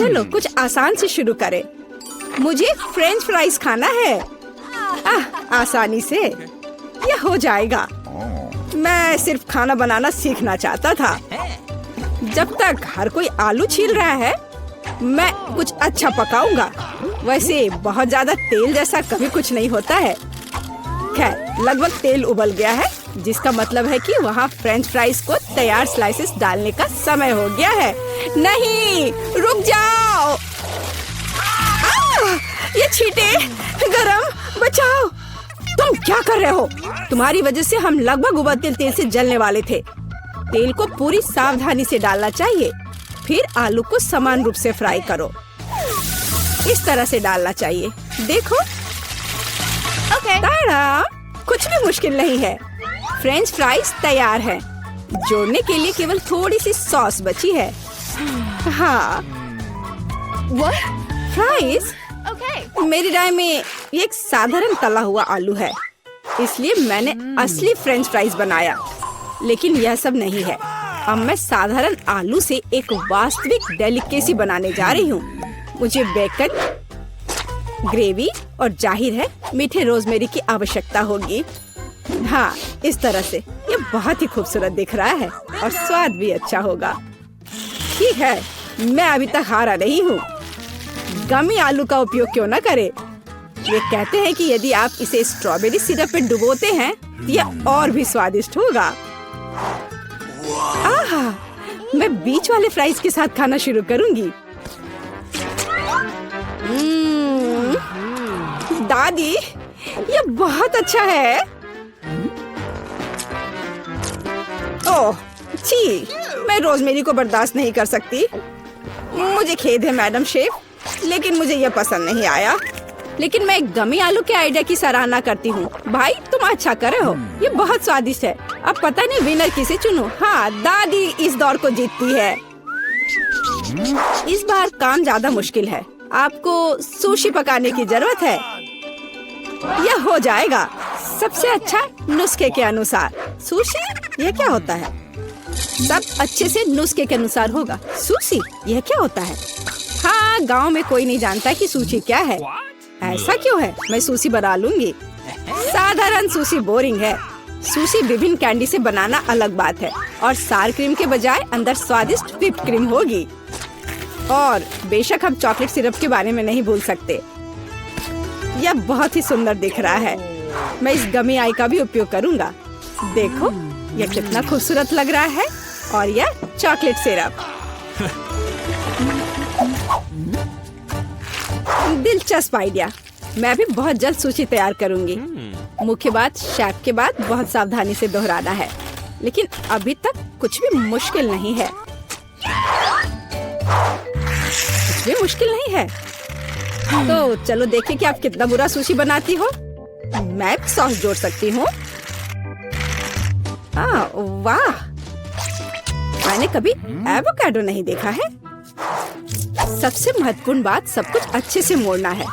चलो कुछ आसान से शुरू करें। मुझे फ्रेंच फ्राइज खाना है। आसानी से यह हो जाएगा। मैं सिर्फ खाना बनाना सीखना चाहता था। जब तक हर कोई आलू छील रहा है, मैं कुछ अच्छा पकाऊंगा। वैसे बहुत ज्यादा तेल जैसा कभी कुछ नहीं होता है। खैर, लगभग तेल उबल गया है, जिसका मतलब है कि वहाँ फ्रेंच फ्राइज को तैयार स्लाइसेस डालने का समय हो गया है। नहीं, रुक जाओ। ये छींटे, गरम, बचाओ। तुम क्या कर रहे हो? तुम्हारी वजह से हम लगभग उबलते तेल से जलने वाले थे। तेल को पूरी सावधानी से डालना चाहिए। फिर आलू को समान रूप से फ्राई करो। इस तरह से डालना चाहिए। देखो, ताड़ा, कुछ भी मुश्किल नहीं है। फ्रेंच फ्राइज तैयार है। जोड़ने के लिए केवल थोड़ी सी सॉस बची है। हाँ, फ्राइज? मेरी राय में ये एक साधारण तला हुआ आलू है, इसलिए मैंने असली फ्रेंच फ्राइज बनाया। लेकिन यह सब नहीं है। अब मैं साधारण आलू से एक वास्तविक डेलिकेसी बनाने जा रही हूँ। मुझे बेकन, ग्रेवी और जाहिर है मीठे रोजमेरी की आवश्यकता होगी। हाँ, इस तरह से ये बहुत ही खूबसूरत दिख रहा है और स्वाद भी अच्छा होगा। ठीक है, मैं अभी तक हारा नहीं हूँ। गमी आलू का उपयोग क्यों न करें? ये कहते हैं कि यदि आप इसे स्ट्रॉबेरी सिरप में डुबोते हैं तो यह और भी स्वादिष्ट होगा। आहा, मैं बीच वाले फ्राइज के साथ खाना शुरू करूंगी। दादी, ये बहुत अच्छा है। ओह, छी, मैं रोजमेरी को बर्दाश्त नहीं कर सकती। मुझे खेद है मैडम शेफ, लेकिन मुझे यह पसंद नहीं आया। लेकिन मैं गमी आलू के आइडिया की सराहना करती हूँ। भाई, तुम अच्छा कर रहे हो। ये बहुत स्वादिष्ट है। अब पता नहीं विनर किसे चुनूं। हाँ, दादी इस दौर को जीतती है। इस बार काम ज्यादा मुश्किल है। आपको सुशी पकाने की जरूरत है। यह हो जाएगा सबसे अच्छा नुस्खे के अनुसार। सुशी? यह क्या होता है? सब अच्छे से नुस्खे के अनुसार होगा। सुशी? यह क्या होता है? हाँ, गांव में कोई नहीं जानता कि सुशी क्या है। ऐसा क्यों है? मैं सुशी बना लूंगी। साधारण सुशी बोरिंग है। सुशी विभिन्न कैंडी से बनाना अलग बात है, और सार क्रीम के बजाय अंदर स्वादिष्ट व्हिप्ड क्रीम होगी। और बेशक हम चॉकलेट सिरप के बारे में नहीं भूल सकते। यह बहुत ही सुंदर दिख रहा है। मैं इस गमी आई का भी उपयोग करूंगा। देखो, यह कितना खूबसूरत लग रहा है। और यह चॉकलेट सिरप। दिलचस्प आइडिया। मैं भी बहुत जल्द सूची तैयार करूंगी। मुख्य बात शेफ के बाद बहुत सावधानी से दोहराना है। लेकिन अभी तक कुछ भी मुश्किल नहीं है। कुछ भी मुश्किल नहीं है। तो चलो देखें कि आप कितना बुरा सुशी बनाती हो। मैं सॉस जोड़ सकती हूँ। वाह, मैंने कभी एवोकाडो नहीं देखा है। सबसे महत्वपूर्ण बात, सब कुछ अच्छे से मोड़ना है,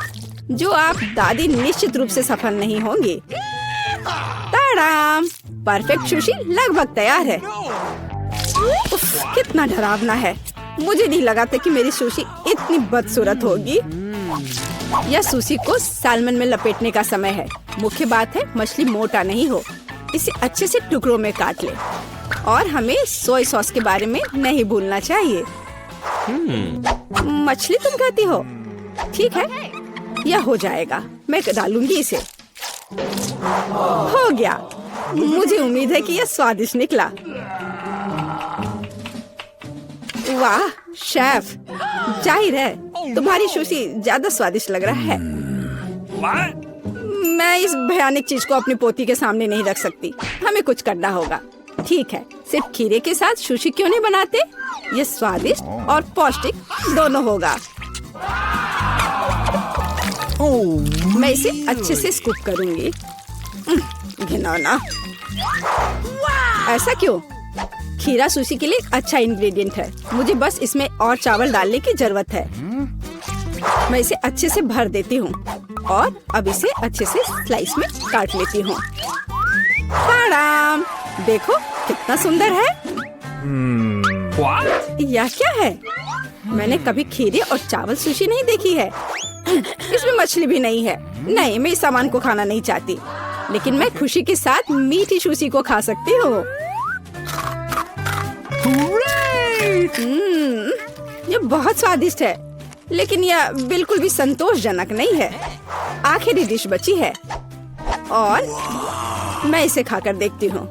जो आप दादी निश्चित रूप से सफल नहीं होंगे। ताड़ाम, परफेक्ट सुशी लगभग तैयार है। उफ, कितना डरावना है। मुझे नहीं लगा था कि मेरी सुशी इतनी बदसूरत होगी। यह सुशी को सालमन में लपेटने का समय है। मुख्य बात है मछली मोटा नहीं हो। इसे अच्छे से टुकड़ों में काट ले। और हमें सोया सॉस के बारे में नहीं भूलना चाहिए। मछली तुम खाती हो? ठीक है, यह हो जाएगा। मैं डालूंगी इसे। हो गया। मुझे उम्मीद है कि यह स्वादिष्ट निकला। वाह शेफ, जाहिर है तुम्हारी सुशी ज्यादा स्वादिष्ट लग रहा है। मैं इस भयानक चीज को अपनी पोती के सामने नहीं रख सकती। हमें कुछ करना होगा। ठीक है, सिर्फ खीरे के साथ सुशी क्यों नहीं बनाते? ये स्वादिष्ट और पौष्टिक दोनों होगा। मैं इसे अच्छे से स्कूप करूंगी। घिनौना। ऐसा क्यों? खीरा सुशी के लिए अच्छा इंग्रेडिएंट है। मुझे बस इसमें और चावल डालने की जरूरत है। मैं इसे अच्छे से भर देती हूँ और अब इसे अच्छे से स्लाइस में काट लेती हूँ। देखो कितना सुंदर है। यह क्या है? मैंने कभी खीरे और चावल सुशी नहीं देखी है। इसमें मछली भी नहीं है। नहीं, मैं इस सामान को खाना नहीं चाहती, लेकिन मैं खुशी के साथ मीठी सुशी को खा सकती हूँ। ये बहुत स्वादिष्ट है, लेकिन यह बिल्कुल भी संतोषजनक नहीं है। आखिरी डिश बची है और मैं इसे खाकर देखती हूँ।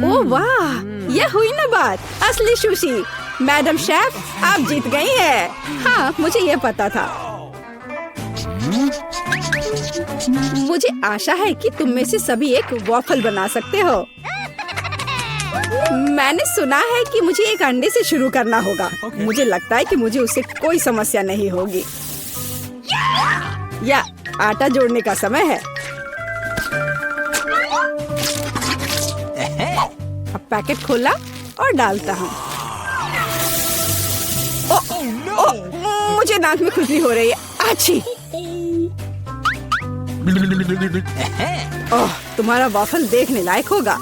ओह वाह, यह हुई ना बात, असली सुशी। मैडम शेफ, आप जीत गई हैं। हाँ, मुझे यह पता था। मुझे आशा है कि तुम में से सभी एक वॉफल बना सकते हो। मैंने सुना है कि मुझे एक अंडे से शुरू करना होगा। मुझे लगता है कि मुझे उससे कोई समस्या नहीं होगी। या आटा जोड़ने का समय है। अब पैकेट खोला और डालता हूँ। मुझे नाक में खुजली हो रही है। आछी। ओह, तुम्हारा वॉफल देखने लायक होगा।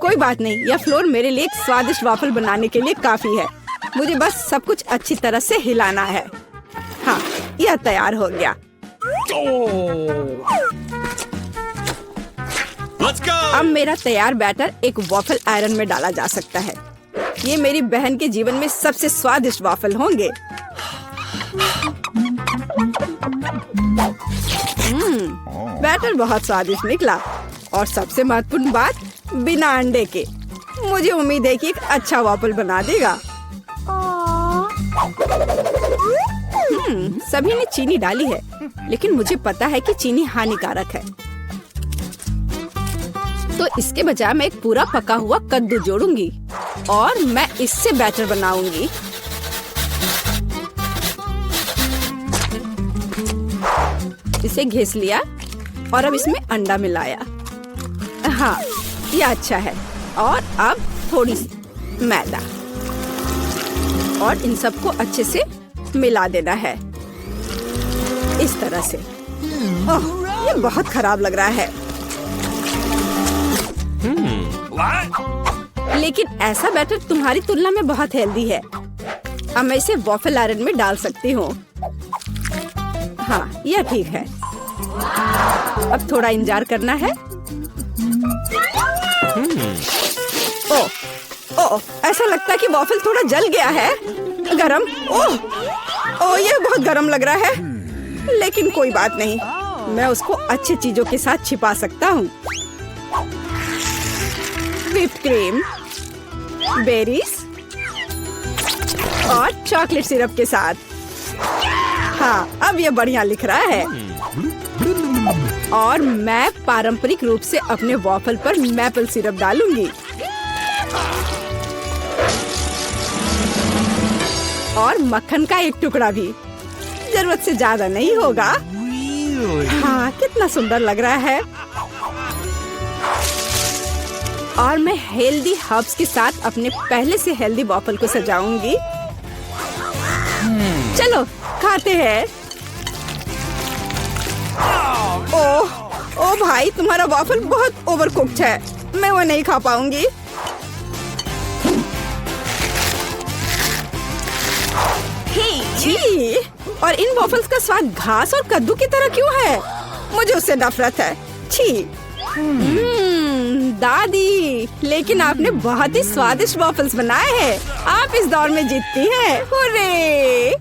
कोई बात नहीं, यह फ्लोर मेरे लिए एक स्वादिष्ट वॉफल बनाने के लिए काफी है। मुझे बस सब कुछ अच्छी तरह से हिलाना है। हाँ, यह तैयार हो गया। अब मेरा तैयार बैटर एक वॉफल आयरन में डाला जा सकता है। ये मेरी बहन के जीवन में सबसे स्वादिष्ट वॉफल होंगे। बैटर बहुत स्वादिष्ट निकला और सबसे महत्वपूर्ण बात, बिना अंडे के। मुझे उम्मीद है कि एक अच्छा वॉफल बना देगा। सभी ने चीनी डाली है, लेकिन मुझे पता है कि चीनी हानिकारक है। तो इसके बजाय मैं एक पूरा पका हुआ कद्दू जोड़ूंगी और मैं इससे बैटर बनाऊंगी। इसे घिस लिया और अब इसमें अंडा मिलाया। हाँ, ये अच्छा है। और अब थोड़ी सी मैदा और इन सबको अच्छे से मिला देना है, इस तरह से। ओह, ये बहुत खराब लग रहा है। लेकिन ऐसा बैटर तुम्हारी तुलना में बहुत हेल्दी है। अब मैं इसे वॉफल आयरन में डाल सकती हूँ। हाँ, यह ठीक है। अब थोड़ा इंतजार करना है। ओह, ऐसा लगता है कि वॉफल थोड़ा जल गया है। गरम। ओह, यह बहुत गरम लग रहा है, लेकिन कोई बात नहीं, मैं उसको अच्छी चीजों के साथ छिपा सकता हूँ। व्हिप्ड क्रीम, बेरीज और चॉकलेट सिरप के साथ। हाँ, अब ये बढ़िया लिख रहा है। और मैं पारंपरिक रूप से अपने वॉफल पर मैपल सिरप डालूंगी और मक्खन का एक टुकड़ा भी। जरूरत से ज्यादा नहीं होगा। हाँ, कितना सुंदर लग रहा है। और मैं हेल्दी हर्ब्स के साथ अपने पहले से हेल्दी वॉफल को सजाऊंगी। चलो खाते हैं। ओह भाई, तुम्हारा वॉफल बहुत ओवरकुक्ड है। मैं वो नहीं खा पाऊंगी। छी, और इन वॉफल्स का स्वाद घास और कद्दू की तरह क्यों है? मुझे उससे नफरत है। छी। दादी, लेकिन आपने बहुत ही स्वादिष्ट वॉफल्स बनाए हैं। आप इस दौर में जीतती हैं। हुर्रे!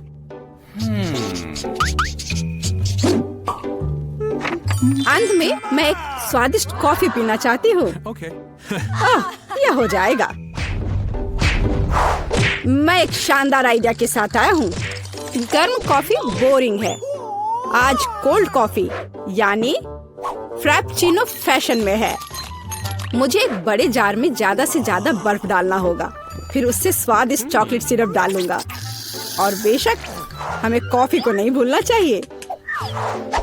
अंत में मैं एक स्वादिष्ट कॉफी पीना चाहती हूँ। यह हो जाएगा। मैं एक शानदार आइडिया के साथ आया हूँ। गर्म कॉफी बोरिंग है। आज कोल्ड कॉफी यानी फ्रैप्पुचिनो फैशन में है। मुझे एक बड़े जार में ज्यादा से ज्यादा बर्फ डालना होगा, फिर उससे स्वादिष्ट चॉकलेट सिरप डालूंगा। और बेशक हमें कॉफी को नहीं भूलना चाहिए।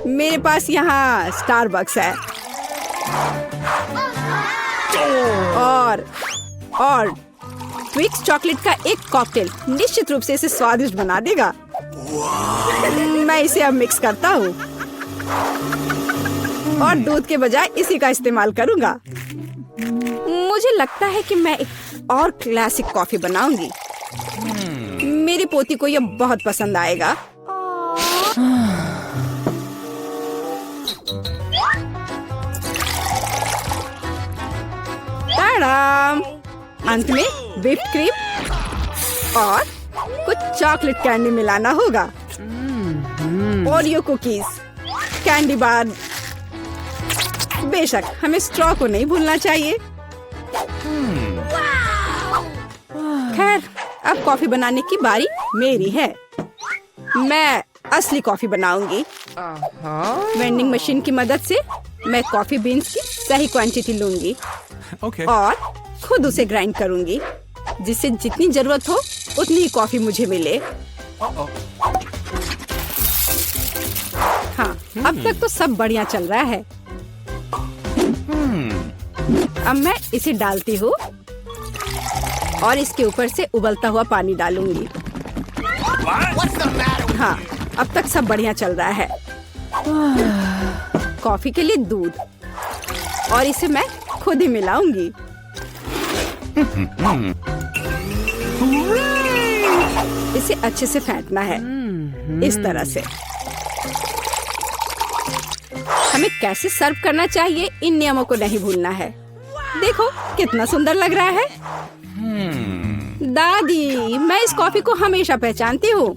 मेरे पास यहाँ स्टारबक्स है और ट्विक्स चॉकलेट का एक कॉकटेल निश्चित रूप से इसे स्वादिष्ट बना देगा। मैं इसे अब मिक्स करता हूँ और दूध के बजाय इसी का इस्तेमाल करूँगा। मुझे लगता है कि मैं एक और क्लासिक कॉफी बनाऊंगी। पोती को ये बहुत पसंद आएगा। ताड़ाम! अंत में व्हिप्ड क्रीम और कुछ चॉकलेट कैंडी मिलाना होगा। Oreo cookies, candy bar. बेशक हमें स्ट्रॉ को नहीं भूलना चाहिए। खैर, अब कॉफी बनाने की बारी मेरी है। मैं असली कॉफी बनाऊंगी। वेंडिंग मशीन की मदद से मैं कॉफी बीन्स की सही क्वांटिटी लूंगी और खुद उसे ग्राइंड करूंगी, जिससे जितनी जरूरत हो उतनी ही कॉफी मुझे मिले। हाँ, अब तक तो सब बढ़िया चल रहा है। अब मैं इसे डालती हूँ और इसके ऊपर से उबलता हुआ पानी डालूंगी। हाँ, अब तक सब बढ़िया चल रहा है। कॉफी के लिए दूध, और इसे मैं खुद ही मिलाऊंगी। इसे अच्छे से फेंटना है, इस तरह से। हमें कैसे सर्व करना चाहिए, इन नियमों को नहीं भूलना है। देखो कितना सुंदर लग रहा है। दादी, मैं इस कॉफी को हमेशा पहचानती हूँ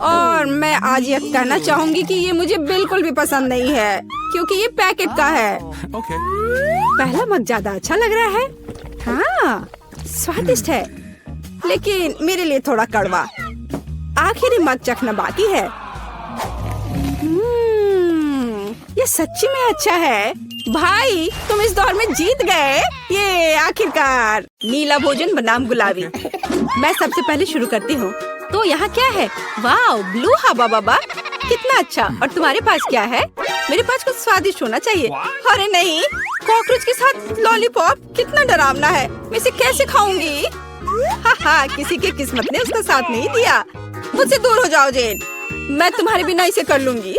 और मैं आज ये कहना चाहूंगी कि ये मुझे बिल्कुल भी पसंद नहीं है, क्योंकि ये पैकेट का है। पहला मग ज्यादा अच्छा लग रहा है। हाँ, स्वादिष्ट है, लेकिन मेरे लिए थोड़ा कड़वा। आखिरी मग चखना बाकी है। ये सच्ची में अच्छा है। भाई, तुम इस दौर में जीत गए। ये आखिरकार नीला भोजन बनाम गुलाबी। मैं सबसे पहले शुरू करती हूँ। तो यहाँ क्या है? वाओ, ब्लू हवा बाबा, कितना अच्छा। और तुम्हारे पास क्या है? मेरे पास कुछ स्वादिष्ट होना चाहिए। अरे नहीं, कॉकरोच के साथ लॉलीपॉप, कितना डरावना है। मैं इसे कैसे खाऊंगी? हाँ, किसी के किस्मत ने उसका साथ नहीं दिया। मुझसे दूर हो जाओ जेन, मैं तुम्हारे बिना इसे कर लूंगी।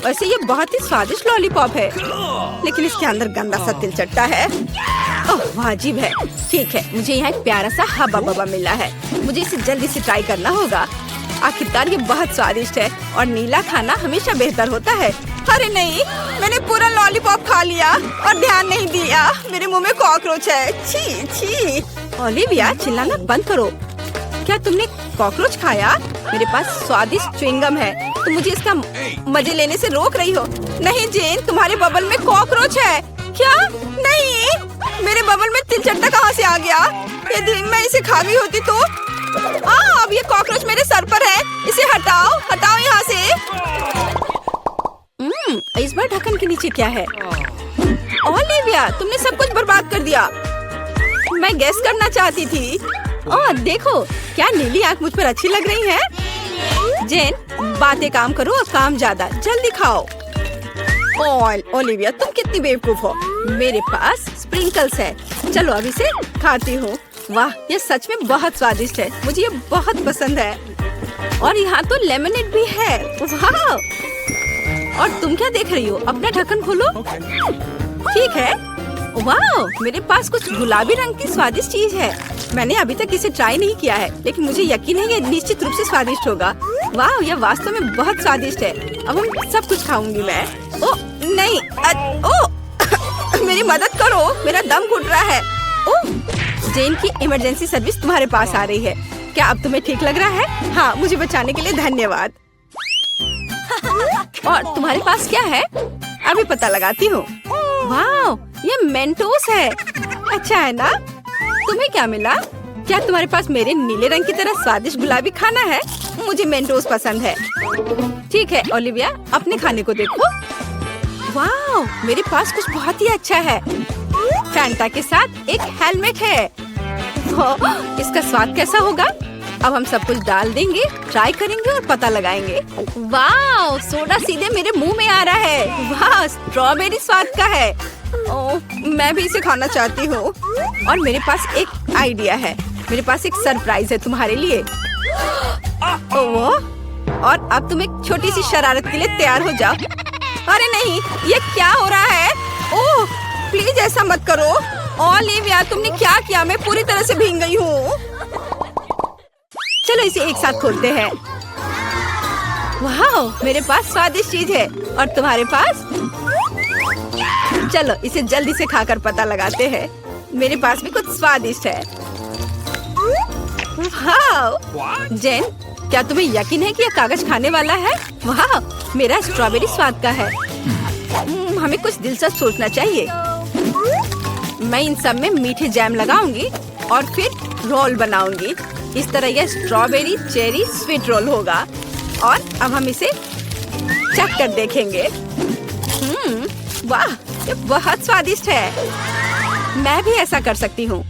वैसे ये बहुत ही स्वादिष्ट लॉलीपॉप है, लेकिन इसके अंदर गंदा सा तिलचट्टा है। ओह, वाजिब है। ठीक है, मुझे यहाँ एक प्यारा सा हब्बा बब्बा मिला है। मुझे इसे जल्दी से ट्राई करना होगा। आखिरकार ये बहुत स्वादिष्ट है और नीला खाना हमेशा बेहतर होता है। अरे नहीं, मैंने पूरा लॉलीपॉप खा लिया और ध्यान नहीं दिया। मेरे मुंह में कॉकरोच है। छी छी। ओलिविया, चिल्लाना बंद करो। क्या तुमने कॉकरोच खाया? मेरे पास स्वादिष्ट च्युइंगम है, तुम मुझे इसका मजे लेने से रोक रही हो। नहीं जेन, तुम्हारे बबल में कॉकरोच है। क्या? नहीं, मेरे बबल में तिलचट्टा कहाँ से आ गया? यदि मैं इसे खा गई होती तो। अब ये कॉकरोच मेरे सर पर है। इसे हटाओ, हटाओ यहाँ से। इस बार ढक्कन के नीचे क्या है? ओलिविया, तुमने सब कुछ बर्बाद कर दिया। मैं गेस करना चाहती थी। ओह देखो, क्या नीली आंख मुझ पर अच्छी लग रही है। जेन, बातें काम करो और काम ज्यादा। जल्दी खाओ। ओलिविया, तुम कितनी बेवकूफ हो। मेरे पास स्प्रिंकल्स है। चलो अब इसे खाती हूँ। वाह, ये सच में बहुत स्वादिष्ट है। मुझे ये बहुत पसंद है। और यहाँ तो लेमनेड भी है। वाह! और तुम क्या देख रही हो? अपना ढक्कन खोलो। ठीक है। वाह, मेरे पास कुछ गुलाबी रंग की स्वादिष्ट चीज है। मैंने अभी तक इसे ट्राई नहीं किया है, लेकिन मुझे यकीन है ये निश्चित रूप से स्वादिष्ट होगा। वाह, यह वास्तव में बहुत स्वादिष्ट है। अब हम सब कुछ खाऊंगी मैं। ओह नहीं, मेरी मदद करो, मेरा दम घुट रहा है। ओह, जेन की इमरजेंसी सर्विस तुम्हारे पास आ रही है। क्या अब तुम्हें ठीक लग रहा है? हाँ, मुझे बचाने के लिए धन्यवाद। और तुम्हारे पास क्या है? अभी पता लगाती हूँ। वाह, ये मेंटोस है। अच्छा है ना? तुम्हें क्या मिला? क्या तुम्हारे पास मेरे नीले रंग की तरह स्वादिष्ट गुलाबी खाना है? मुझे मेंटोस पसंद है। ठीक है ओलिविया, अपने खाने को देखो। वाह, मेरे पास कुछ बहुत ही अच्छा है। फैंटा के साथ एक हेलमेट है। इसका स्वाद कैसा होगा? अब हम सब कुछ डाल देंगे, ट्राई करेंगे और पता लगाएंगे। वाह, सोडा सीधे मेरे मुंह में आ रहा है। वाह, स्ट्रॉबेरी स्वाद का है। ओह, मैं भी इसे खाना चाहती हूँ। और मेरे पास एक आइडिया है। मेरे पास एक सरप्राइज है तुम्हारे लिए। ओह, और अब तुम एक छोटी सी शरारत के लिए तैयार हो जाओ। अरे नहीं, ये क्या हो रहा है? ओह, प्लीज ऐसा मत करो। ओलिविया, तुमने क्या किया? मैं पूरी तरह से भीग गई हूँ। चलो इसे एक साथ खोलते हैं। वाह, मेरे पास स्वादिष्ट चीज है और तुम्हारे पास? चलो इसे जल्दी से खाकर पता लगाते हैं। मेरे पास भी कुछ स्वादिष्ट है। वाह जेन, क्या तुम्हें यकीन है कि यह कागज खाने वाला है? वाह, मेरा स्ट्रॉबेरी स्वाद का है। हमें कुछ दिलचस्प सोचना चाहिए। मैं इन सब में मीठे जैम लगाऊंगी और फिर रोल बनाऊंगी। इस तरह यह स्ट्रॉबेरी चेरी स्वीट रोल होगा। और अब हम इसे चख कर देखेंगे। वाह, ये बहुत स्वादिष्ट है। मैं भी ऐसा कर सकती हूँ।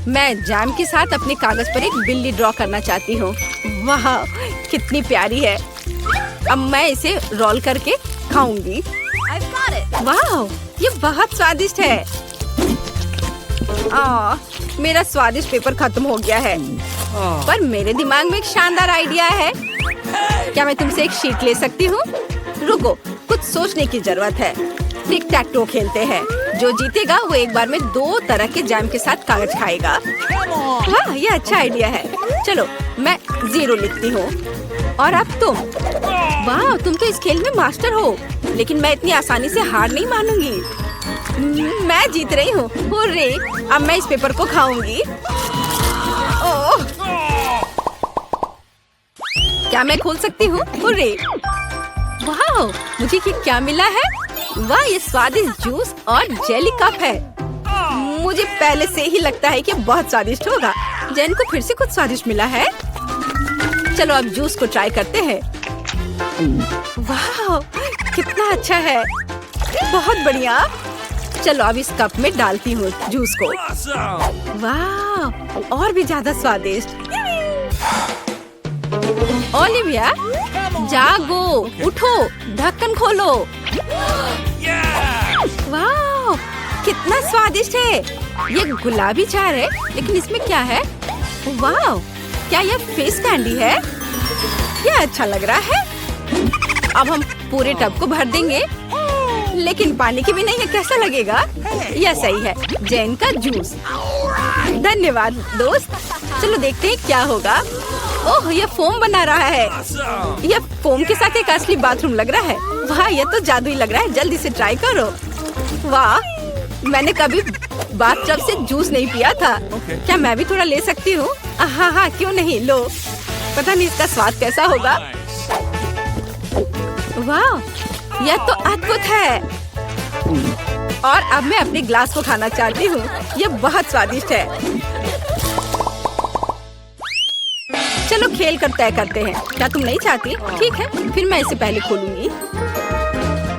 मैं जैम के साथ अपने कागज पर एक बिल्ली ड्रॉ करना चाहती हूँ। वाह, कितनी प्यारी है। अब मैं इसे रोल करके खाऊंगी। वाह, ये बहुत स्वादिष्ट है। मेरा स्वादिष्ट पेपर खत्म हो गया है। पर मेरे दिमाग में एक शानदार आइडिया है। क्या मैं तुमसे एक शीट ले सकती हूँ? रुको, कुछ सोचने की जरूरत है। टिक टैक टो खेलते हैं। जो जीतेगा वो एक बार में 2 तरह के जैम के साथ कागज खाएगा। वाह, ये अच्छा आइडिया है। चलो मैं 0 लिखती हूँ। और अब तुम? वाह, तुम तो इस खेल में मास्टर हो। लेकिन मैं इतनी आसानी से हार नहीं मानूंगी। मैं जीत रही हूँ। हुर्रे, अब मैं इस पेपर को खाऊंगी। ओह, क्या मैं खोल सकती हूँ? हुर्रे! वाह, मुझे ये क्या मिला है? वाह, ये स्वादिष्ट जूस और जेली कप है। मुझे पहले से ही लगता है कि बहुत स्वादिष्ट होगा। जैन को फिर से कुछ स्वादिष्ट मिला है। चलो अब जूस को ट्राई करते हैं। वाह, कितना अच्छा है। बहुत बढ़िया। चलो अब इस कप में डालती हूँ जूस को। वाह, और भी ज्यादा स्वादिष्ट। ओलिविया, जागो, उठो, ढक्कन खोलो। वाह, कितना स्वादिष्ट है। ये गुलाबी चार है, लेकिन इसमें क्या है? वाह, क्या यह फिश कैंडी है? यह अच्छा लग रहा है। अब हम पूरे टब को भर देंगे। लेकिन पानी के बिना यह कैसा लगेगा? यह सही है, जैन का जूस। धन्यवाद दोस्त। चलो देखते हैं क्या होगा। ओह, यह फोम बना रहा है। यह फोम के साथ एक असली बाथरूम लग रहा है। वाह, यह तो जादुई लग रहा है। जल्दी से ट्राई करो। वाह, मैंने कभी बाथटब से जूस नहीं पिया था। क्या मैं भी थोड़ा ले सकती हूँ? हाँ, क्यों नहीं, लो। पता नहीं इसका स्वाद कैसा होगा। वाह, यह तो अद्भुत है। और अब मैं अपने ग्लास को खाना चाहती हूँ। यह बहुत स्वादिष्ट है। चलो खेल कर तय करते हैं। क्या तुम नहीं चाहती? ठीक है, फिर मैं इसे पहले खोलूंगी।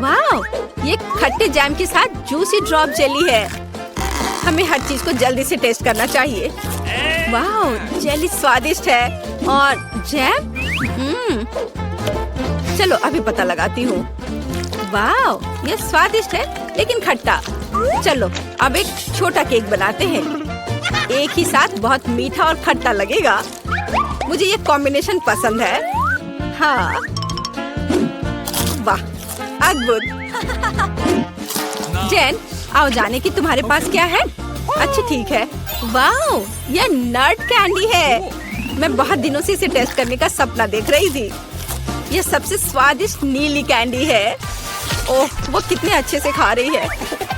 वाह, ये खट्टे जैम के साथ जूसी ड्रॉप जेली है। हमें हर चीज को जल्दी से टेस्ट करना चाहिए। वाह, जेली स्वादिष्ट है और जैम चलो अभी पता लगाती हूँ। वाह, ये स्वादिष्ट है लेकिन खट्टा। चलो अब एक छोटा केक बनाते हैं। एक ही साथ बहुत मीठा और खट्टा लगेगा। मुझे ये कॉम्बिनेशन पसंद है। हाँ, वाह, अद्भुत। जैन, आओ जाने की तुम्हारे पास क्या है? अच्छा ठीक है। वाह, यह नट कैंडी है। मैं बहुत दिनों से इसे टेस्ट करने का सपना देख रही थी। यह सबसे स्वादिष्ट नीली कैंडी है। ओह, वो कितने अच्छे से खा रही है।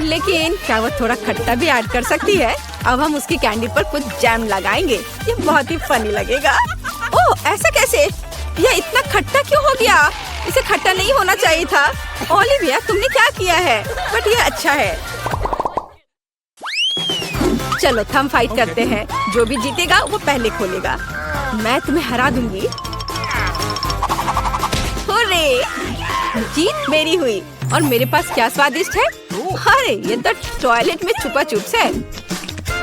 लेकिन क्या वो थोड़ा खट्टा भी ऐड कर सकती है? अब हम उसकी कैंडी पर कुछ जैम लगाएंगे। ये बहुत ही फनी लगेगा। ओह, ऐसा कैसे? यह इतना खट्टा क्यों हो गया? इसे खट्टा नहीं होना चाहिए था। ओलिविया, तुमने क्या किया है? बट यह अच्छा है। चलो थम फाइट करते हैं। जो भी जीतेगा वो पहले खोलेगा। मैं तुम्हें हरा दूंगी। हुर्रे! जीत मेरी हुई। और मेरे पास क्या स्वादिष्ट है? अरे, ये तो टॉयलेट में छुपा चुप्स है।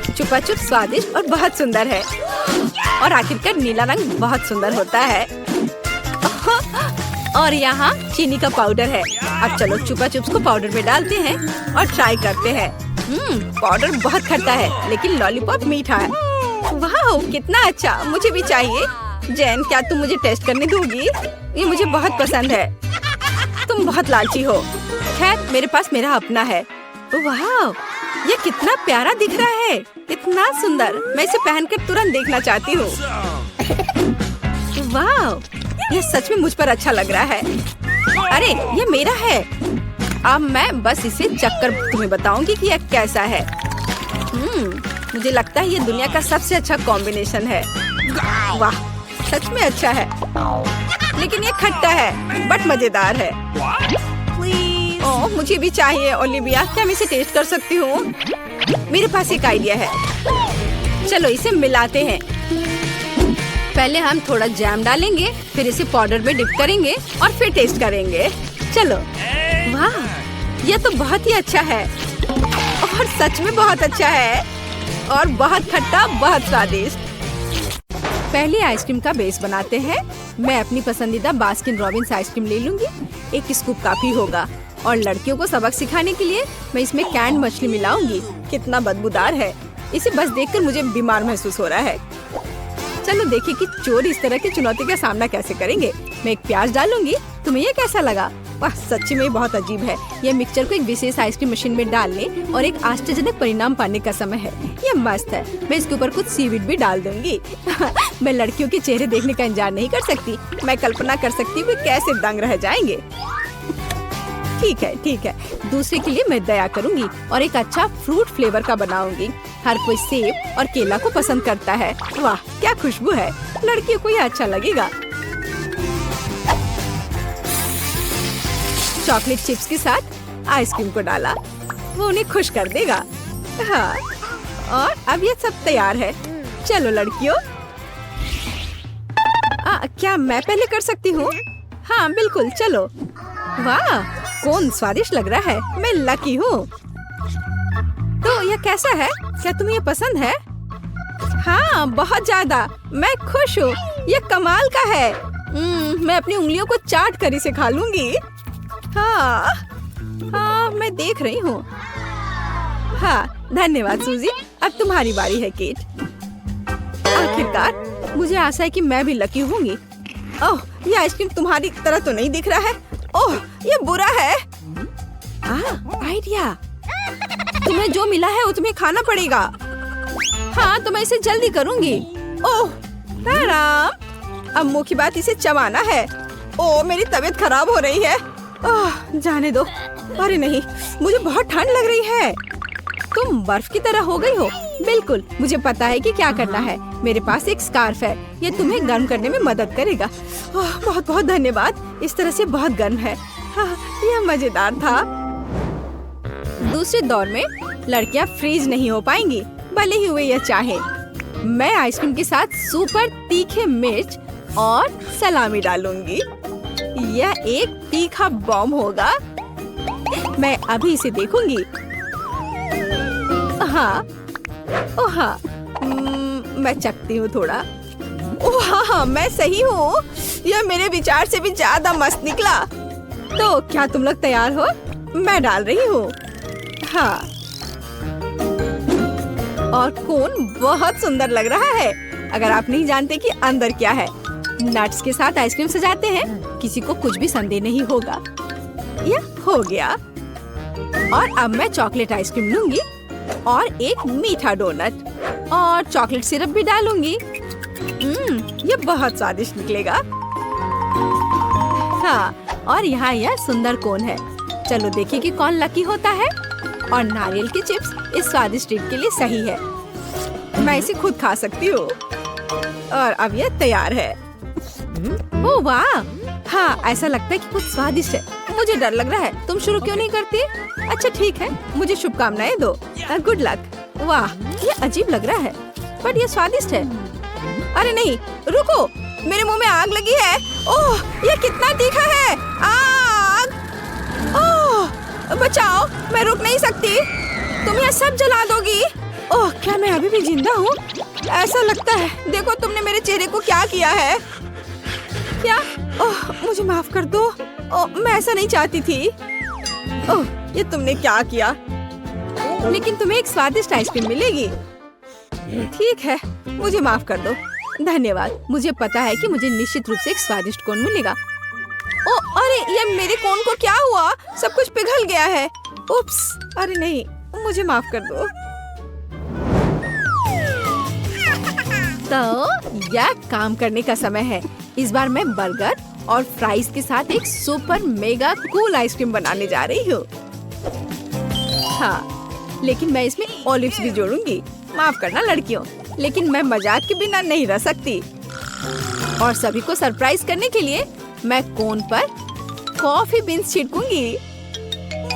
छुपा चुप स्वादिष्ट और बहुत सुंदर है। और आखिरकार नीला रंग बहुत सुंदर होता है। और यहाँ चीनी का पाउडर है। अब चलो छुपा चुप्स को पाउडर में डालते हैं और ट्राई करते हैं। पाउडर बहुत खट्टा है लेकिन लॉलीपॉप मीठा है। वाह, कितना अच्छा, मुझे भी चाहिए। जैन, क्या तुम मुझे टेस्ट करने दोगी? ये मुझे बहुत पसंद है। तुम बहुत लालची हो। खैर, मेरे पास मेरा अपना है। वाह, ये कितना प्यारा दिख रहा है। इतना सुंदर। मैं इसे पहनकर तुरंत देखना चाहती हूँ। वाह, ये सच में मुझ पर अच्छा लग रहा है। अरे ये मेरा है। अब मैं बस इसे चखकर तुम्हें बताऊंगी कि यह कैसा है। मुझे लगता है ये दुनिया का सबसे अच्छा कॉम्बिनेशन है। वाह, सच में अच्छा है, लेकिन ये खट्टा है बट मजेदार है। ओह, मुझे भी चाहिए ओलिविया। क्या मैं इसे टेस्ट कर सकती हूँ? मेरे पास एक आइडिया है। चलो इसे मिलाते हैं। पहले हम थोड़ा जैम डालेंगे, फिर इसे पाउडर में डिप करेंगे और फिर टेस्ट करेंगे। चलो। वाह, यह तो बहुत ही अच्छा है और सच में बहुत अच्छा है और बहुत खट्टा, बहुत स्वादिष्ट। पहले आइसक्रीम का बेस बनाते हैं। मैं अपनी पसंदीदा बास्किन रॉबिन्स आइसक्रीम ले लूंगी। एक स्कूप काफी होगा। और लड़कियों को सबक सिखाने के लिए मैं इसमें कैंड मछली मिलाऊंगी। कितना बदबूदार है, इसे बस देखकर मुझे बीमार महसूस हो रहा है। चलो देखिए कि चोर इस तरह की चुनौती का सामना कैसे करेंगे। मैं एक प्याज डालूंगी। तुम्हें ये कैसा लगा? वाह, सच्ची में बहुत अजीब है। यह मिक्सचर को एक विशेष आइसक्रीम मशीन में डालने और एक आश्चर्यजनक परिणाम पाने का समय है। यह मस्त है। मैं इसके ऊपर कुछ सीवीड भी डाल दूंगी। मैं लड़कियों के चेहरे देखने का इंतजार नहीं कर सकती। मैं कल्पना कर सकती हूँ कैसे दंग रह जाएंगे। ठीक है। दूसरे के लिए मैं दया करूंगी और एक अच्छा फ्रूट फ्लेवर का बनाऊंगी। हर कोई सेब और केला को पसंद करता है। वाह, क्या खुशबू है। लड़कियों को यह अच्छा लगेगा। चॉकलेट चिप्स के साथ आइसक्रीम को डाला, वो उन्हें खुश कर देगा। हाँ, और अब ये सब तैयार है। चलो लड़कियों। क्या मैं पहले कर सकती हूँ? हाँ बिल्कुल, चलो। वाह, कौन स्वादिष्ट लग रहा है। मैं लकी हूँ। तो यह कैसा है? क्या तुम्हें ये पसंद है? हाँ, बहुत ज्यादा। मैं खुश हूँ। यह कमाल का है। मैं अपनी उंगलियों को चाट कर इसे खा लूंगी। हाँ, मैं देख रही हूँ। हाँ, धन्यवाद सूजी। अब तुम्हारी बारी है केट। आखिरकार, मुझे आशा है कि मैं भी लकी होंगी। ओह, ये आइसक्रीम तुम्हारी तरह तो नहीं दिख रहा है। ओह, ये बुरा है। आइडिया। तुम्हें जो मिला है वो तुम्हें खाना पड़ेगा। हाँ, तो मैं इसे जल्दी करूंगी। ओह, राम। अब मुख्य बात इसे चबाना है। ओह, मेरी तबीयत खराब हो रही है। जाने दो। अरे नहीं, मुझे बहुत ठंड लग रही है। तुम बर्फ की तरह हो गई हो। बिल्कुल, मुझे पता है कि क्या करना है। मेरे पास एक स्कार्फ है। ये तुम्हें गर्म करने में मदद करेगा। बहुत बहुत धन्यवाद। इस तरह से बहुत गर्म है। यह मजेदार था। दूसरे दौर में लड़कियां फ्रीज नहीं हो पाएंगी, भले ही वे यह चाहे। मैं आइसक्रीम के साथ सुपर तीखे मिर्च और सलामी डालूंगी। यह एक तीखा बॉम्ब होगा। मैं अभी इसे देखूंगी। हाँ, मैं चखती हूँ थोड़ा। हाँ, मैं सही हूँ। यह मेरे विचार से भी ज्यादा मस्त निकला। तो क्या तुम लोग तैयार हो? मैं डाल रही हूँ। हाँ, और कोन बहुत सुंदर लग रहा है। अगर आप नहीं जानते कि अंदर क्या है। नट्स के साथ आइसक्रीम सजाते हैं, किसी को कुछ भी संदेह नहीं होगा। यह हो गया। और अब मैं चॉकलेट आइसक्रीम लूंगी और एक मीठा डोनट और चॉकलेट सिरप भी डालूंगी। ये बहुत स्वादिष्ट निकलेगा। हाँ, और यहाँ यह सुंदर कोन है। चलो देखिए कि कौन लकी होता है। और नारियल की चिप्स इस स्वादिष्ट ट्रीट के लिए सही है। मैं इसे खुद खा सकती हूँ। और अब यह तैयार है। ओह वाह, हाँ, ऐसा लगता है कि कुछ स्वादिष्ट है। मुझे डर लग रहा है। तुम शुरू क्यों नहीं करती? अच्छा ठीक है, मुझे शुभकामनाएं दो। Good luck. वाह, ये अजीब लग रहा है, पर ये स्वादिष्ट है। अरे नहीं, रुको, मेरे मुंह में आग लगी है। ओह, ये कितना तीखा है। आग! ओह, बचाओ, मैं रुक नहीं सकती। तुम यह सब जला दोगी। ओह, क्या मैं अभी भी जिंदा हूँ? ऐसा लगता है। देखो तुमने मेरे चेहरे को क्या किया है। क्या? ओह, मुझे माफ कर दो। ओह, मैं ऐसा नहीं चाहती थी। ओह, ये तुमने क्या किया? लेकिन तुम्हें एक स्वादिष्ट आइसक्रीम मिलेगी। ठीक है, मुझे माफ कर दो। धन्यवाद। मुझे पता है कि मुझे निश्चित रूप से एक स्वादिष्ट कोन मिलेगा। ओह, अरे ये मेरे कोन को क्या हुआ? सब कुछ पिघल गया है। उप्स, अरे नहीं, मुझे माफ कर दो। तो यह काम करने का समय है। इस बार मैं बर्गर और फ्राइज के साथ एक सुपर मेगा कूल आइसक्रीम बनाने जा रही हूँ। हाँ, लेकिन मैं इसमें ऑलिव्स भी जोड़ूंगी। माफ करना लड़कियों, लेकिन मैं मजाक के बिना नहीं रह सकती। और सभी को सरप्राइज करने के लिए मैं कोन पर कॉफी बीन्स छिड़कूंगी।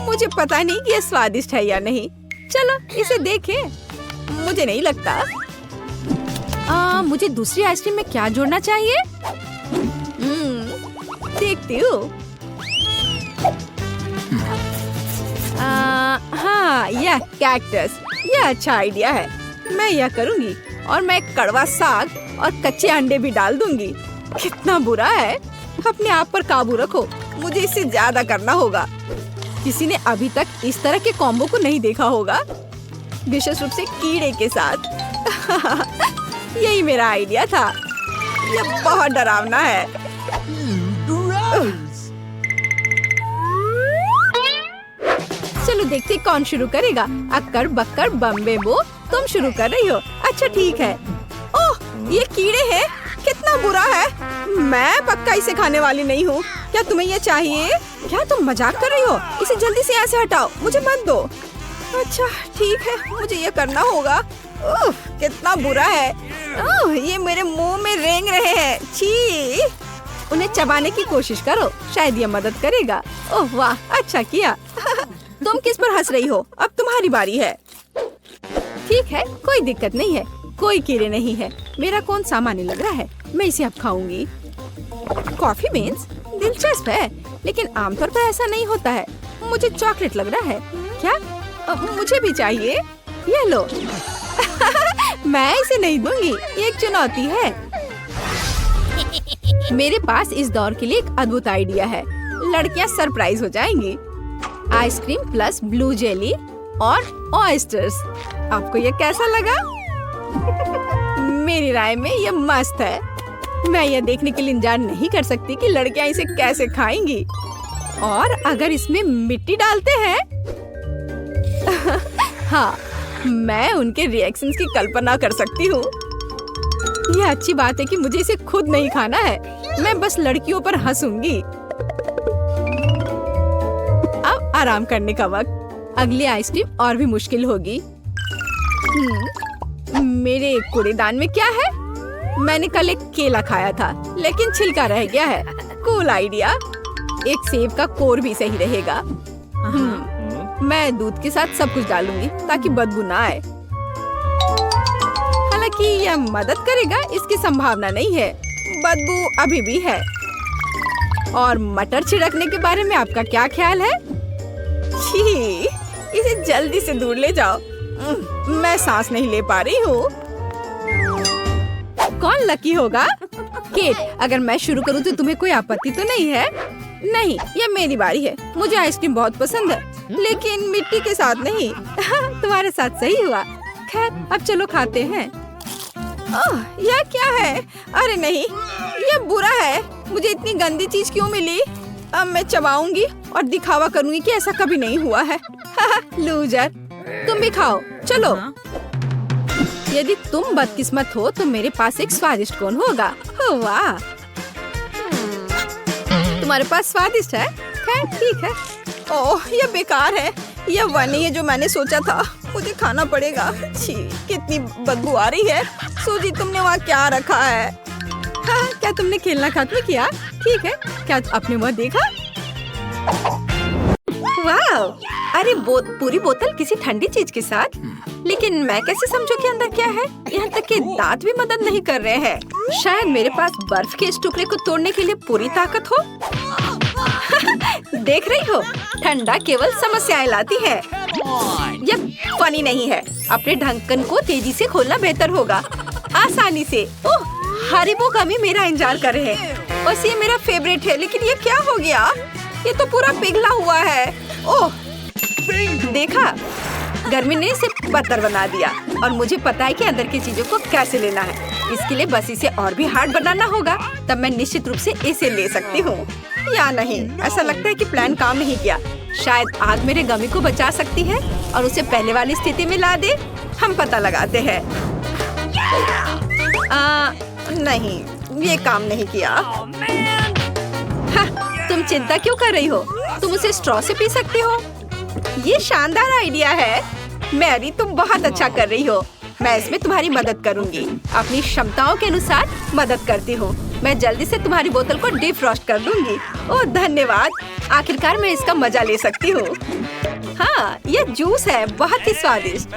मुझे पता नहीं कि ये स्वादिष्ट है या नहीं। चलो इसे देखें। मुझे नहीं लगता। मुझे दूसरी आइसक्रीम में क्या जोड़ना चाहिए? देखती हूँ। हाँ, यह कैक्टस, यह अच्छा आइडिया है। मैं यह करूँगी और मैं कड़वा साग और कच्चे अंडे भी डाल दूंगी। कितना बुरा है। अपने आप पर काबू रखो, मुझे इससे ज्यादा करना होगा। किसी ने अभी तक इस तरह के कॉम्बो को नहीं देखा होगा, विशेष रूप से कीड़े के साथ। यही मेरा आइडिया था। यह बहुत डरावना है। चलो देखते कौन शुरू करेगा। अक्कर बक्कर बम्बे बो, तुम शुरू कर रही हो। अच्छा ठीक है। ओह, ये कीड़े हैं। कितना बुरा है। मैं पक्का इसे खाने वाली नहीं हूँ। क्या तुम्हें ये चाहिए? क्या तुम मजाक कर रही हो? इसे जल्दी से यहाँ से हटाओ, मुझे मत दो। अच्छा ठीक है, मुझे ये करना होगा। ओह, कितना बुरा है। ओह, ये मेरे मुंह में रेंग रहे हैं। छी। उन्हें चबाने की कोशिश करो, शायद ये मदद करेगा। ओह वाह, अच्छा किया। तुम किस पर हंस रही हो? अब तुम्हारी बारी है। ठीक है, कोई दिक्कत नहीं है। कोई कीड़े नहीं है। मेरा कौन सामान्य लग रहा है। मैं इसे अब खाऊंगी। कॉफी बीन्स दिलचस्प है, लेकिन आमतौर पर ऐसा नहीं होता है। मुझे चॉकलेट लग रहा है। क्या? मुझे भी चाहिए। ये लो। मैं इसे नहीं दूंगी, ये एक चुनौती है। मेरे पास इस दौर के लिए एक अद्भुत आइडिया है। लड़कियां सरप्राइज हो जाएंगी। आइसक्रीम प्लस ब्लू जेली और ऑयस्टर्स। आपको ये कैसा लगा? मेरी राय में ये मस्त है। मैं यह देखने के लिए इंतजार नहीं कर सकती कि लड़कियां इसे कैसे खाएंगी। और अगर इसमें मिट्टी डालते हैं हाँ, मैं उनके रिएक्शंस की कल्पना कर सकती हूँ। यह अच्छी बात है कि मुझे इसे खुद नहीं खाना है। मैं बस लड़कियों पर हंसूंगी। अब आराम करने का वक्त। अगली आइसक्रीम और भी मुश्किल होगी। मेरे कूड़ेदान में क्या है? मैंने कल एक केला खाया था, लेकिन छिलका रह गया है। Cool idea. एक सेब का कोर भी सही रहेगा। मैं दूध के साथ सब कुछ डालूंगी ताकि बदबू ना आए। हालांकि यह मदद करेगा इसकी संभावना नहीं है। बदबू अभी भी है। और मटर छिड़कने के बारे में आपका क्या ख्याल है? छी, इसे जल्दी से दूर ले जाओ। मैं सांस नहीं ले पा रही हूँ। कौन लकी होगा? केट, अगर मैं शुरू करूँ तो तुम्हें कोई आपत्ति तो नहीं है? नहीं, ये मेरी बारी है। मुझे आइसक्रीम बहुत पसंद है, लेकिन मिट्टी के साथ नहीं। तुम्हारे साथ सही हुआ। खैर, अब चलो खाते हैं। ओह, यह क्या है? अरे नहीं, यह बुरा है। मुझे इतनी गंदी चीज क्यों मिली? अब मैं चबाऊंगी और दिखावा करूंगी कि ऐसा कभी नहीं हुआ है। लूजर, तुम भी खाओ। चलो। यदि तुम बदकिस्मत हो तो मेरे पास एक स्वादिष्ट कोन होगा। वाह, तुम्हारे पास स्वादिष्ट है। खैर ठीक है। ओह, यह बेकार है। यह वह नहीं है जो मैंने सोचा था। मुझे खाना पड़ेगा। छी, कितनी बदबू आ रही है। सूजी, तुमने वहाँ क्या रखा है? हाँ, क्या तुमने खेलना खत्म किया? ठीक है, क्या आपने वह देखा? वाह, अरे पूरी बोतल किसी ठंडी चीज के साथ। लेकिन मैं कैसे समझूं कि अंदर क्या है? यहाँ तक कि दांत भी मदद नहीं कर रहे हैं। शायद मेरे पास बर्फ के इस टुकड़े को तोड़ने के लिए पूरी ताकत हो। देख रही हो, ठंडा केवल समस्याएं लाती है। यह फनी नहीं है। अपने ढक्कन को तेजी से खोलना बेहतर होगा। आसानी से। ओह, हरिबो गमी मेरा इंतजार कर रहे हैं। वैसे ये मेरा फेवरेट है, लेकिन ये क्या हो गया? ये तो पूरा पिघला हुआ है। ओह, देखा, गर्मी ने इसे पत्थर बना दिया। और मुझे पता है कि अंदर की चीजों को कैसे लेना है। इसके लिए बस इसे और भी हार्ड बनाना होगा। तब मैं निश्चित रूप से इसे ले सकती हूँ। या नहीं, ऐसा लगता है कि प्लान काम नहीं किया। शायद आग मेरे गमी को बचा सकती है और उसे पहले वाली स्थिति में ला दे। हम पता लगाते हैं। नहीं, ये काम नहीं किया। तुम चिंता क्यों कर रही हो? तुम उसे स्ट्रॉ से पी सकती हो। ये शानदार आइडिया है। मैरी, तुम बहुत अच्छा कर रही हो। मैं इसमें तुम्हारी मदद करूंगी। अपनी क्षमताओं के अनुसार मदद करती हूँ। मैं जल्दी से तुम्हारी बोतल को डिफ्रॉस्ट कर दूंगी। ओह धन्यवाद। आखिरकार मैं इसका मजा ले सकती हूँ। हाँ, ये जूस है, बहुत ही स्वादिष्ट।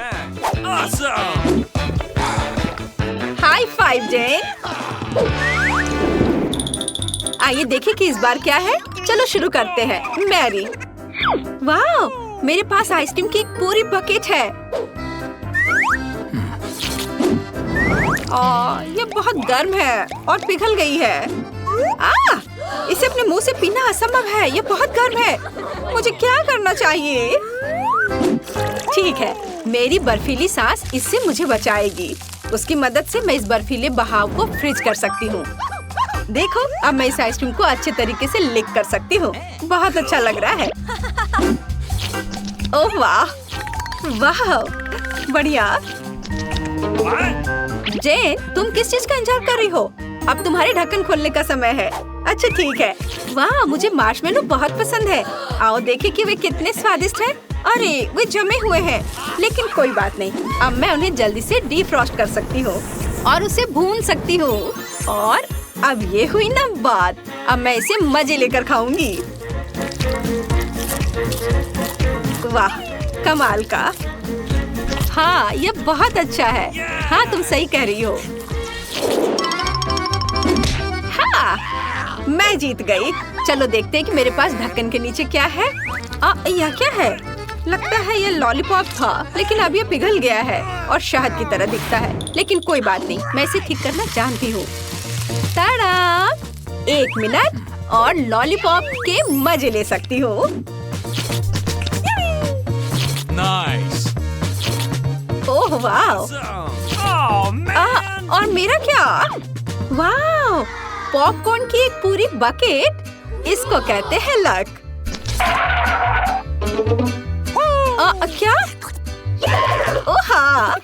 हाई फाइव जेन। आइए देखें कि इस बार क्या है। चलो शुरू करते हैं। मैरी, वाह, मेरे पास आइसक्रीम की एक पूरी बकेट है। ये बहुत गर्म है और पिघल गई है। इसे अपने मुंह से पीना असंभव है। ये बहुत गर्म है। मुझे क्या करना चाहिए? ठीक है, मेरी बर्फीली सांस इससे मुझे बचाएगी। उसकी मदद से मैं इस बर्फीले बहाव को फ्रीज कर सकती हूँ। देखो, अब मैं इस आइसक्रीम को अच्छे तरीके से लिक कर सकती हूँ। बहुत अच्छा लग रहा है। ओह वाह, वाह, बढ़िया। जेन, तुम किस चीज का इंतजार कर रही हो? अब तुम्हारे ढक्कन खोलने का समय है। अच्छा ठीक है। वाह, मुझे मार्शमेलो बहुत पसंद है। आओ देखें कि वे कितने स्वादिष्ट हैं। अरे, वे जमे हुए हैं, लेकिन कोई बात नहीं। अब मैं उन्हें जल्दी से डिफ्रॉस्ट कर सकती हूँ और उसे भून सकती हूँ। और अब ये हुई ना बात। अब मैं इसे मजे लेकर खाऊंगी। वाह, कमाल का। हाँ, ये बहुत अच्छा है। हाँ, तुम सही कह रही हो। हाँ, मैं जीत गई। चलो देखते हैं कि मेरे पास ढक्कन के नीचे क्या है। यह क्या है? लगता है ये लॉलीपॉप था, लेकिन अब ये पिघल गया है और शहद की तरह दिखता है। लेकिन कोई बात नहीं, मैं इसे ठीक करना जानती हूँ। ताड़ा! 1 मिनट और लॉलीपॉप के मजे ले सकती हूँ। Nice. ओह वाह! और मेरा क्या? वाह! पॉपकॉर्न की एक पूरी बकेट। इसको कहते हैं लक। क्या? ओह हाँ।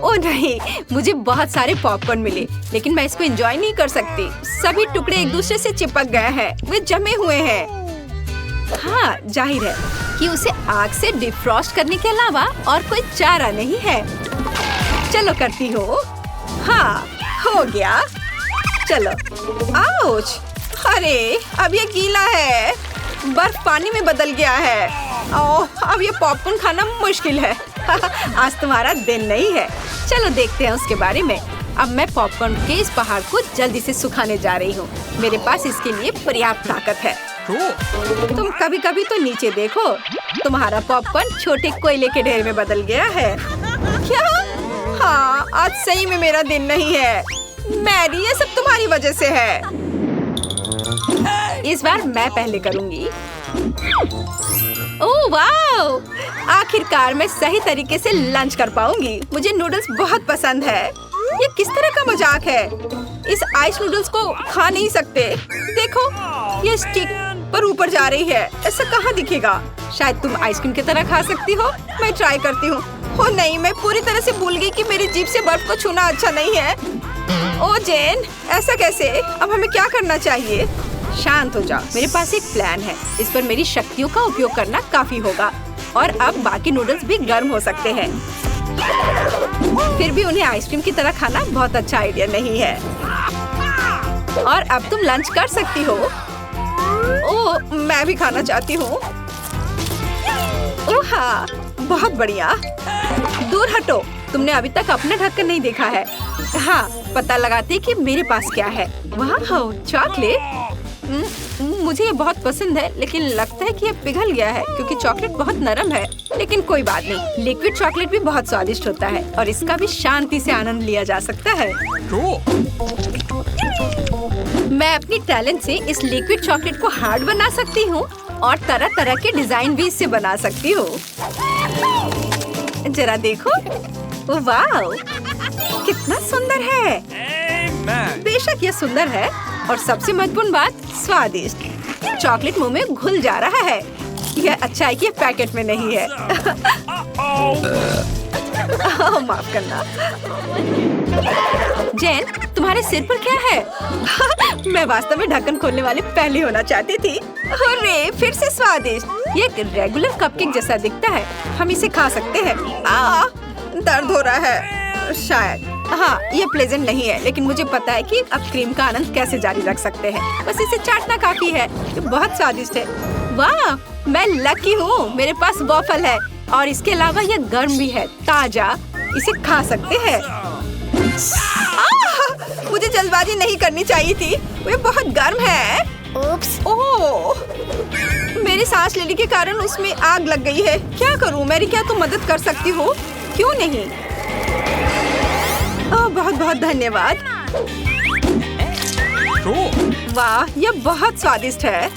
ओह नहीं, मुझे बहुत सारे पॉपकॉर्न मिले, लेकिन मैं इसको एंजॉय नहीं कर सकती। सभी टुकड़े एक दूसरे से चिपक गए हैं। वे जमे हुए हैं। हाँ, जाहिर है कि उसे आग से डिफ्रॉस्ट करने के अलावा और कोई चारा नहीं है। चलो करती हूँ। हाँ, हो गया। चलो। आउच! अरे, अब ये गीला है। बर्फ पानी में बदल गया है। ओह, अब ये पॉपकॉर्न खाना मुश्किल है। आज तुम्हारा दिन नहीं है। चलो देखते हैं उसके बारे में। अब मैं पॉपकॉर्न के इस पहाड़ को जल्दी से सुखाने जा रही हूँ। मेरे पास इसके लिए पर्याप्त ताकत है। तुम कभी कभी तो नीचे देखो। तुम्हारा पॉपकॉर्न छोटे कोयले के ढेर में बदल गया है। क्या? हाँ, आज सही में मेरा दिन नहीं है। मैरी, ये सब तुम्हारी वजह से है। इस बार मैं पहले करूंगी। ओह वाह! आखिरकार मैं सही तरीके से लंच कर पाऊंगी। मुझे नूडल्स बहुत पसंद है। ये किस तरह का मजाक है? इस आइस नूडल्स को खा नहीं सकते। देखो, ये स्टिक पर ऊपर जा रही है। ऐसा कहाँ दिखेगा? शायद तुम आइसक्रीम की तरह खा सकती हो। मैं ट्राई करती हूँ। ओह नहीं, मैं पूरी तरह से भूल गई कि मेरी जीभ से बर्फ को छूना अच्छा नहीं है। ओह जेन, ऐसा कैसे? अब हमें क्या करना चाहिए? शांत हो जाओ, मेरे पास एक प्लान है। इस पर मेरी शक्तियों का उपयोग करना काफी होगा। और अब बाकी नूडल्स भी गर्म हो सकते हैं। फिर भी उन्हें आइसक्रीम की तरह खाना बहुत अच्छा आइडिया नहीं है। और अब तुम लंच कर सकती हो। ओह, मैं भी खाना चाहती हूँ। ओह हाँ, बहुत बढ़िया। दूर हटो, तुमने अभी तक अपना ढक्कन नहीं देखा है। हाँ, पता लगाते कि मेरे पास क्या है। वाह, चॉकलेट। मुझे ये बहुत पसंद है, लेकिन लगता है कि ये पिघल गया है क्योंकि चॉकलेट बहुत नरम है। लेकिन कोई बात नहीं, लिक्विड चॉकलेट भी बहुत स्वादिष्ट होता है और इसका भी शांति से आनंद लिया जा सकता है। मैं अपनी टैलेंट से इस लिक्विड चॉकलेट को हार्ड बना सकती हूँ और तरह तरह के डिजाइन भी इससे बना सकती हूँ। जरा देखो। वाह, कितना सुंदर है। बेशक ये सुंदर है और सबसे महत्वपूर्ण बात, स्वादिष्ट। चॉकलेट मुंह में घुल जा रहा है। यह अच्छा है कि पैकेट में नहीं है। माफ करना। जेन, तुम्हारे सिर पर क्या है? मैं वास्तव में ढक्कन खोलने वाली पहली होना चाहती थी। अरे, फिर से स्वादिष्ट। ये एक रेगुलर कपकेक जैसा दिखता है। हम इसे खा सकते हैं। दर्द हो रहा है शायद। हाँ, ये प्लेजेंट नहीं है, लेकिन मुझे पता है कि अब क्रीम का आनंद कैसे जारी रख सकते हैं। बस इसे चाटना काफी है। ये बहुत स्वादिष्ट है। वाह, मैं लकी हूँ। मेरे पास वॉफल है और इसके अलावा ये गर्म भी है, ताजा। इसे खा सकते हैं। मुझे जल्दबाजी नहीं करनी चाहिए थी। ये बहुत गर्म है। ओह, मेरी सांस लेने के कारण उसमें आग लग गई है। क्या करूं? मेरी क्या तुम मदद कर सकती हो? क्यों नहीं? बहुत बहुत धन्यवाद। वाह, यह बहुत स्वादिष्ट है।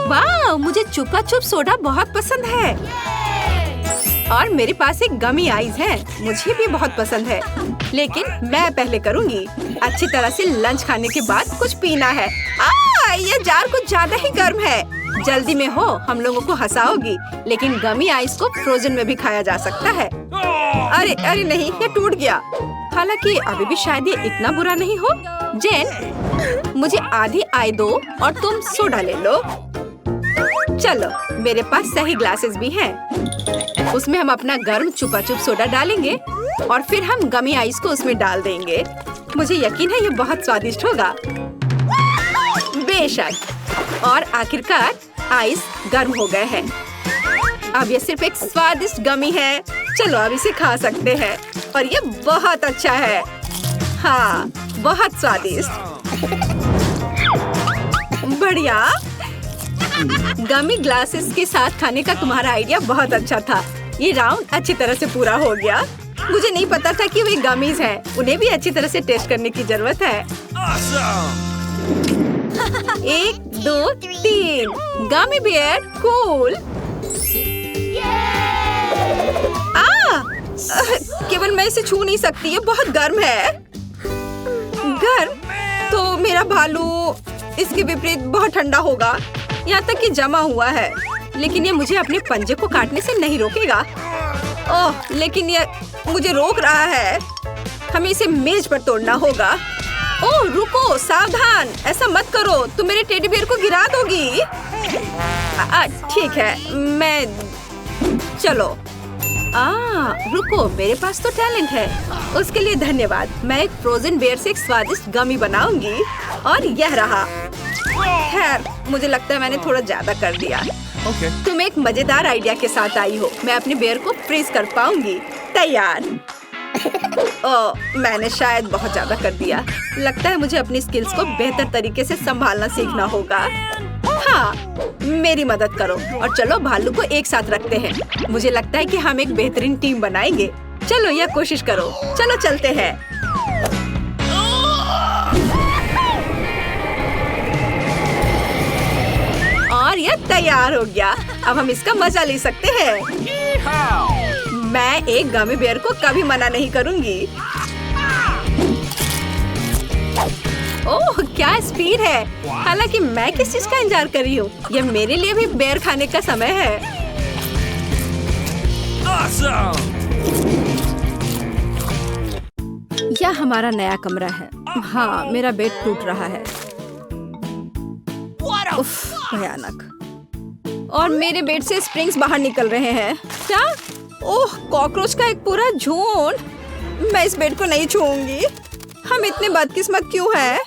वाह, मुझे चुपा चुप सोडा बहुत पसंद है। और मेरे पास एक गमी आइस है। मुझे भी बहुत पसंद है, लेकिन मैं पहले करूंगी। अच्छी तरह से लंच खाने के बाद कुछ पीना है। ये जार कुछ ज्यादा ही गर्म है। जल्दी में हो, हम लोगों को हंसाओगी, लेकिन गमी आइस को फ्रोजन में भी खाया जा सकता है। अरे अरे नहीं, ये टूट गया। हालांकि अभी भी शायद ये इतना बुरा नहीं हो। जेन, मुझे आधी आई दो और तुम सोडा ले लो। चलो, मेरे पास सही ग्लासेस भी हैं। उसमें हम अपना गर्म चुपा चुप सोडा डालेंगे और फिर हम गमी आइस को उसमें डाल देंगे। मुझे यकीन है ये बहुत स्वादिष्ट होगा। बेशक। और आखिरकार आइस गर्म हो गए हैं। अब ये सिर्फ एक स्वादिष्ट गमी है। चलो, अब इसे खा सकते हैं। और ये बहुत अच्छा है। हाँ, बहुत स्वादिष्ट। बढ़िया। गमी ग्लासेस के साथ खाने का तुम्हारा आइडिया बहुत अच्छा था। ये राउंड अच्छी तरह से पूरा हो गया। मुझे नहीं पता था कि वे गमीज हैं। उन्हें भी अच्छी तरह से टेस्ट करने की जरूरत है। 1, 2, 3 गमी बियर, कूल। केवल मैं इसे छू नहीं सकती, ये बहुत गर्म है। गर्म? तो मेरा भालू इसके विपरीत बहुत ठंडा होगा। यहाँ तक कि जमा हुआ है, लेकिन ये मुझे अपने पंजे को काटने से नहीं रोकेगा। ओह, लेकिन ये मुझे रोक रहा है। हमें इसे मेज पर तोड़ना होगा। ओह, रुको, सावधान, ऐसा मत करो, तुम मेरे टेडी बियर को गिरा दोगी। ठीक है, मैं चलो। रुको, मेरे पास तो टैलेंट है। उसके लिए धन्यवाद। मैं एक फ्रोजन बेयर से एक स्वादिष्ट गमी बनाऊंगी। और यह रहा। खैर, मुझे लगता है मैंने थोड़ा ज्यादा कर दिया। तुम एक मजेदार आइडिया के साथ आई हो। मैं अपने बेयर को फ्रीज कर पाऊंगी। तैयार। ओह, मैंने शायद बहुत ज्यादा कर दिया। लगता है मुझे अपनी स्किल्स को बेहतर तरीके से संभालना सीखना होगा। हाँ, मेरी मदद करो और चलो भालू को एक साथ रखते हैं। मुझे लगता है कि हम एक बेहतरीन टीम बनाएंगे। चलो, यह कोशिश करो। चलो, चलते हैं। और यह तैयार हो गया। अब हम इसका मजा ले सकते हैं। मैं एक गमी बेयर को कभी मना नहीं करूंगी। ओह, क्या स्पीड है। हालांकि मैं किस चीज का इंतजार कर रही हूँ। यह मेरे लिए भी बेर खाने का समय है। यह हमारा नया कमरा है। हाँ, मेरा बेड टूट रहा है। उफ, भयानक। और मेरे बेड से स्प्रिंग्स बाहर निकल रहे हैं। क्या? ओह, कॉकरोच का एक पूरा झुंड। मैं इस बेड को नहीं छूऊंगी। हम इतने बदकिस्मत क्यों हैं?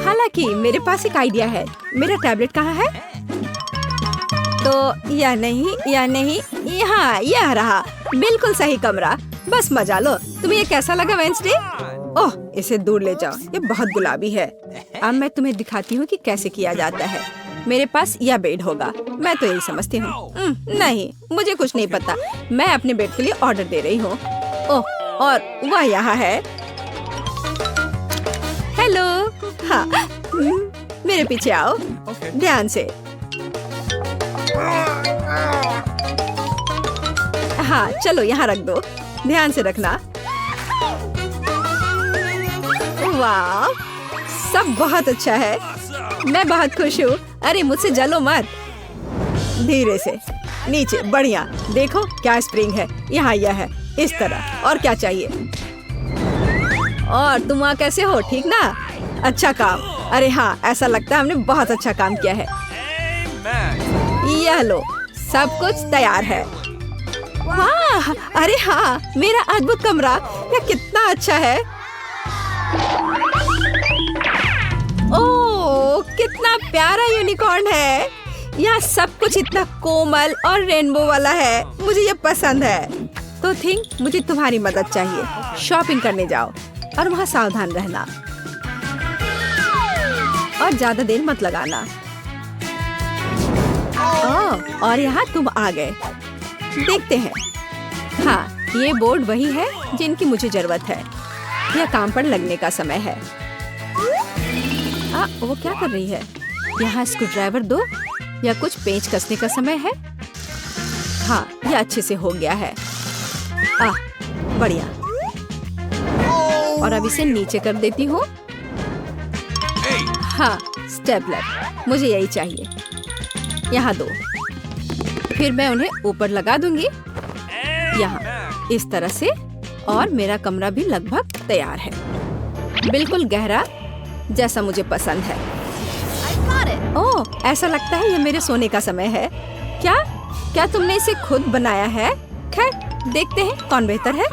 हालांकि मेरे पास एक आइडिया है। मेरा टैबलेट कहाँ है? तो या नहीं, यहाँ यह रहा। बिल्कुल सही कमरा। बस मजा लो। तुम्हें ये कैसा लगा वेंसडे? ओह, इसे दूर ले जाओ। ये बहुत गुलाबी है। अब मैं तुम्हें दिखाती हूँ कि कैसे किया जाता है। मेरे पास यह बेड होगा। मैं तो यही समझती हूँ। नहीं, मुझे कुछ नहीं पता। मैं अपने बेड के लिए ऑर्डर दे रही हूँ। ओह, और वह यहाँ है। हेलो। हाँ, मेरे पीछे आओ। ध्यान से। हाँ, चलो यहाँ रख दो। ध्यान से रखना। वाह, सब बहुत अच्छा है। मैं बहुत खुश हूँ। अरे, मुझसे जलो मत। धीरे से। नीचे, बढ़िया। देखो क्या स्प्रिंग है, यहाँ यह है, इस तरह। और क्या चाहिए? और तुम वहाँ कैसे हो? ठीक ना? अच्छा काम। अरे हाँ, ऐसा लगता है हमने बहुत अच्छा काम किया है। यह लो, सब कुछ तैयार है। वाह! अरे हाँ, मेरा अद्भुत कमरा, यह कितना अच्छा है। ओह, कितना प्यारा यूनिकॉर्न है। यहाँ सब कुछ इतना कोमल और रेनबो वाला है। मुझे ये पसंद है। तो थिंक, मुझे तुम्हारी मदद चाहिए। शॉपिंग करने जाओ और वहाँ सावधान रहना और ज्यादा देर मत लगाना। ओह, और यहाँ तुम आ गए। देखते हैं। हाँ, ये बोर्ड वही है जिनकी मुझे जरूरत है। यह काम पर लगने का समय है। वो क्या कर रही है? यहाँ स्क्रू ड्राइवर दो या कुछ पेंच कसने का समय है। हाँ, यह अच्छे से हो गया है। बढ़िया। और अब इसे नीचे कर देती हूँ। हाँ, स्टेपलर, मुझे यही चाहिए। यहाँ दो। फिर मैं उन्हें ऊपर लगा दूंगी, यहाँ इस तरह से। और मेरा कमरा भी लगभग तैयार है, बिल्कुल गहरा जैसा मुझे पसंद है। ओह, ऐसा लगता है ये मेरे सोने का समय है। क्या तुमने इसे खुद बनाया है? खैर, देखते हैं कौन बेहतर है।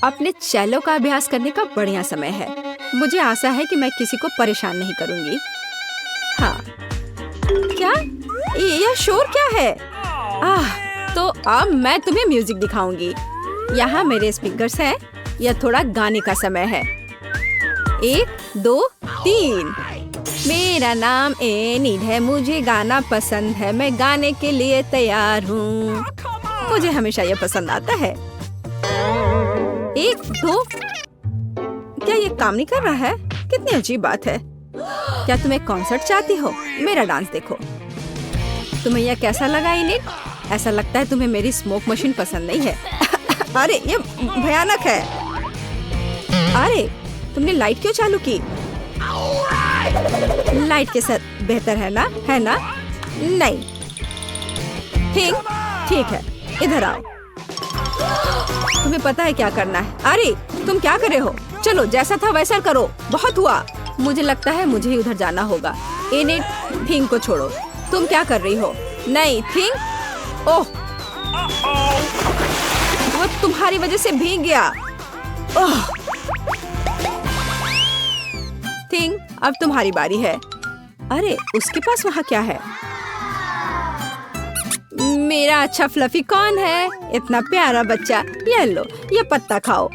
अपने चेलो का अभ्यास करने का बढ़िया समय है। मुझे आशा है कि मैं किसी को परेशान नहीं करूंगी। हाँ, क्या यह शोर क्या है? तो अब मैं तुम्हें म्यूजिक दिखाऊंगी। यहाँ मेरे स्पीकर्स हैं। यह थोड़ा गाने का समय है। 1, 2, 3। मेरा नाम एनिड है, मुझे गाना पसंद है, मैं गाने के लिए तैयार हूँ। मुझे हमेशा यह पसंद आता है। 1, 2। क्या ये काम नहीं कर रहा है? कितनी अजीब बात है। क्या तुम एक कॉन्सर्ट चाहती हो? मेरा डांस देखो। तुम्हें यह कैसा लगा एनिड? ऐसा लगता है तुम्हें मेरी स्मोक मशीन पसंद नहीं है। अरे ये भयानक है। अरे तुमने लाइट क्यों चालू की? लाइट के साथ बेहतर है ना? नहीं। ठीक है, इधर आओ। तुम्हें पता है क्या करना है। अरे तुम क्या कर रहे हो? चलो, जैसा था वैसा करो। बहुत हुआ। मुझे लगता है मुझे ही उधर जाना होगा। एनिड, थिंग को छोड़ो। तुम क्या कर रही हो? नहीं, थिंग। ओह, वो तुम्हारी वजह से भीग गया। ओह, थिंग, अब तुम्हारी बारी है। अरे उसके पास वहाँ क्या है? मेरा अच्छा फ्लफी कौन है? इतना प्यारा बच्चा। ये लो, ये पत्ता खाओ।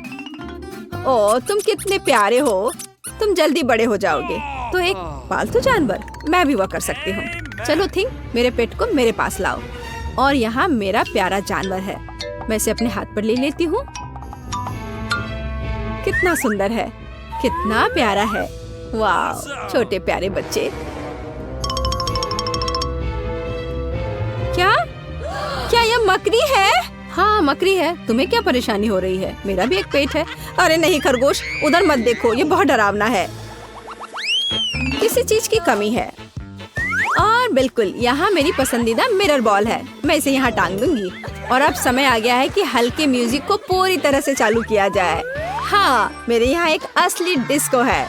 ओह, तुम कितने प्यारे हो। तुम जल्दी बड़े हो जाओगे। तो एक पालतू जानवर, मैं भी वह कर सकती हूँ। चलो थिंग, मेरे पेट को मेरे पास लाओ। और यहाँ मेरा प्यारा जानवर है। मैं इसे अपने हाथ पर ले लेती हूँ। कितना सुंदर है, कितना प्यारा है। वाह, छोटे प्यारे बच्चे। क्या यह मकड़ी है? हाँ, मकड़ी है। तुम्हें क्या परेशानी हो रही है? मेरा भी एक पेट है। अरे नहीं खरगोश, उधर मत देखो, ये बहुत डरावना है। किसी चीज की कमी है। और बिल्कुल, यहाँ मेरी पसंदीदा मिरर बॉल है। मैं इसे यहाँ टांग दूंगी। और अब समय आ गया है कि हल्के म्यूजिक को पूरी तरह से चालू किया जाए। हाँ, मेरे यहाँ एक असली डिस्को है।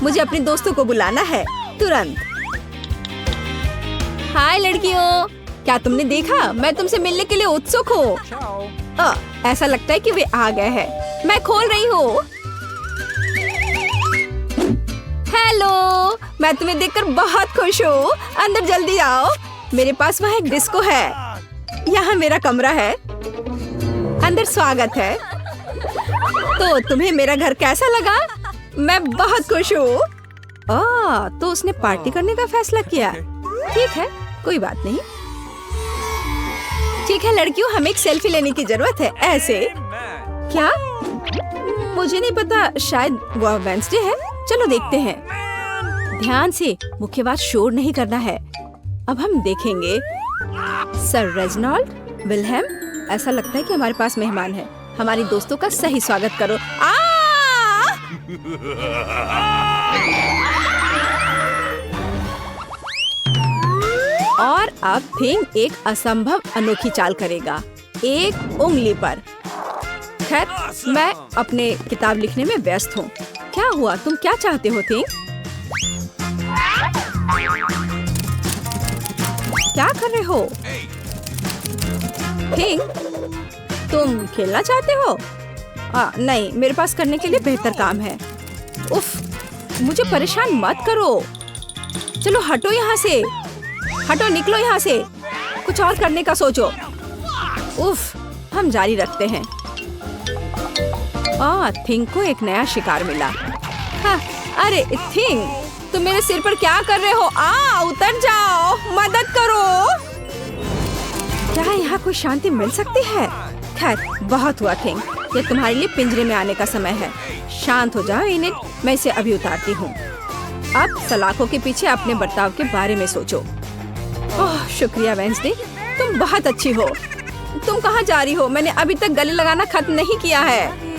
मुझे अपने दोस्तों को बुलाना है तुरंत। हाय लड़कियों, क्या तुमने देखा? मैं तुमसे मिलने के लिए उत्सुक हूँ। ऐसा लगता है कि वे आ गए हैं। मैं खोल रही हूँ। हेलो, मैं तुम्हें देखकर बहुत खुश हूँ। अंदर जल्दी आओ। मेरे पास वहाँ एक डिस्को है। यहाँ मेरा कमरा है। अंदर स्वागत है। तो तुम्हें मेरा घर कैसा लगा? मैं बहुत खुश हूँ। तो उसने पार्टी करने का फैसला किया। ठीक है, कोई बात नहीं। ठीक है लड़कियों, हमें एक सेल्फी लेने की जरूरत है। ऐसे क्या? मुझे नहीं पता, शायद वो वेडनेसडे है। चलो देखते हैं। ध्यान से, मुख्य बात शोर नहीं करना है। अब हम देखेंगे। सर रेजिनाल्ड, विल्हेम, ऐसा लगता है कि हमारे पास मेहमान है। हमारी दोस्तों का सही स्वागत करो। और अब थिंग एक असंभव अनोखी चाल करेगा, एक उंगली पर। खैर, मैं अपने किताब लिखने में व्यस्त हूँ। क्या हुआ, तुम क्या चाहते हो थिंग? क्या कर रहे हो थिंग? तुम खेलना चाहते हो? नहीं, मेरे पास करने के लिए बेहतर काम है। उफ, मुझे परेशान मत करो। चलो हटो यहाँ से, हटो, निकलो यहाँ से। कुछ और करने का सोचो। उफ, हम जारी रखते हैं। थिंग को एक नया शिकार मिला। हाँ, अरे थिंग, तुम मेरे सिर पर क्या कर रहे हो? उतर जाओ, मदद करो। क्या यहाँ कोई शांति मिल सकती है? खैर, बहुत हुआ थिंग, ये तुम्हारे लिए पिंजरे में आने का समय है। शांत हो जाओ इनिट, मैं इसे अभी उतारती हूँ। अब सलाखों के पीछे अपने बर्ताव के बारे में सोचो। ओह, शुक्रिया वेंसडे, तुम बहुत अच्छी हो। तुम कहाँ जा रही हो? मैंने अभी तक गले लगाना खत्म नहीं किया है।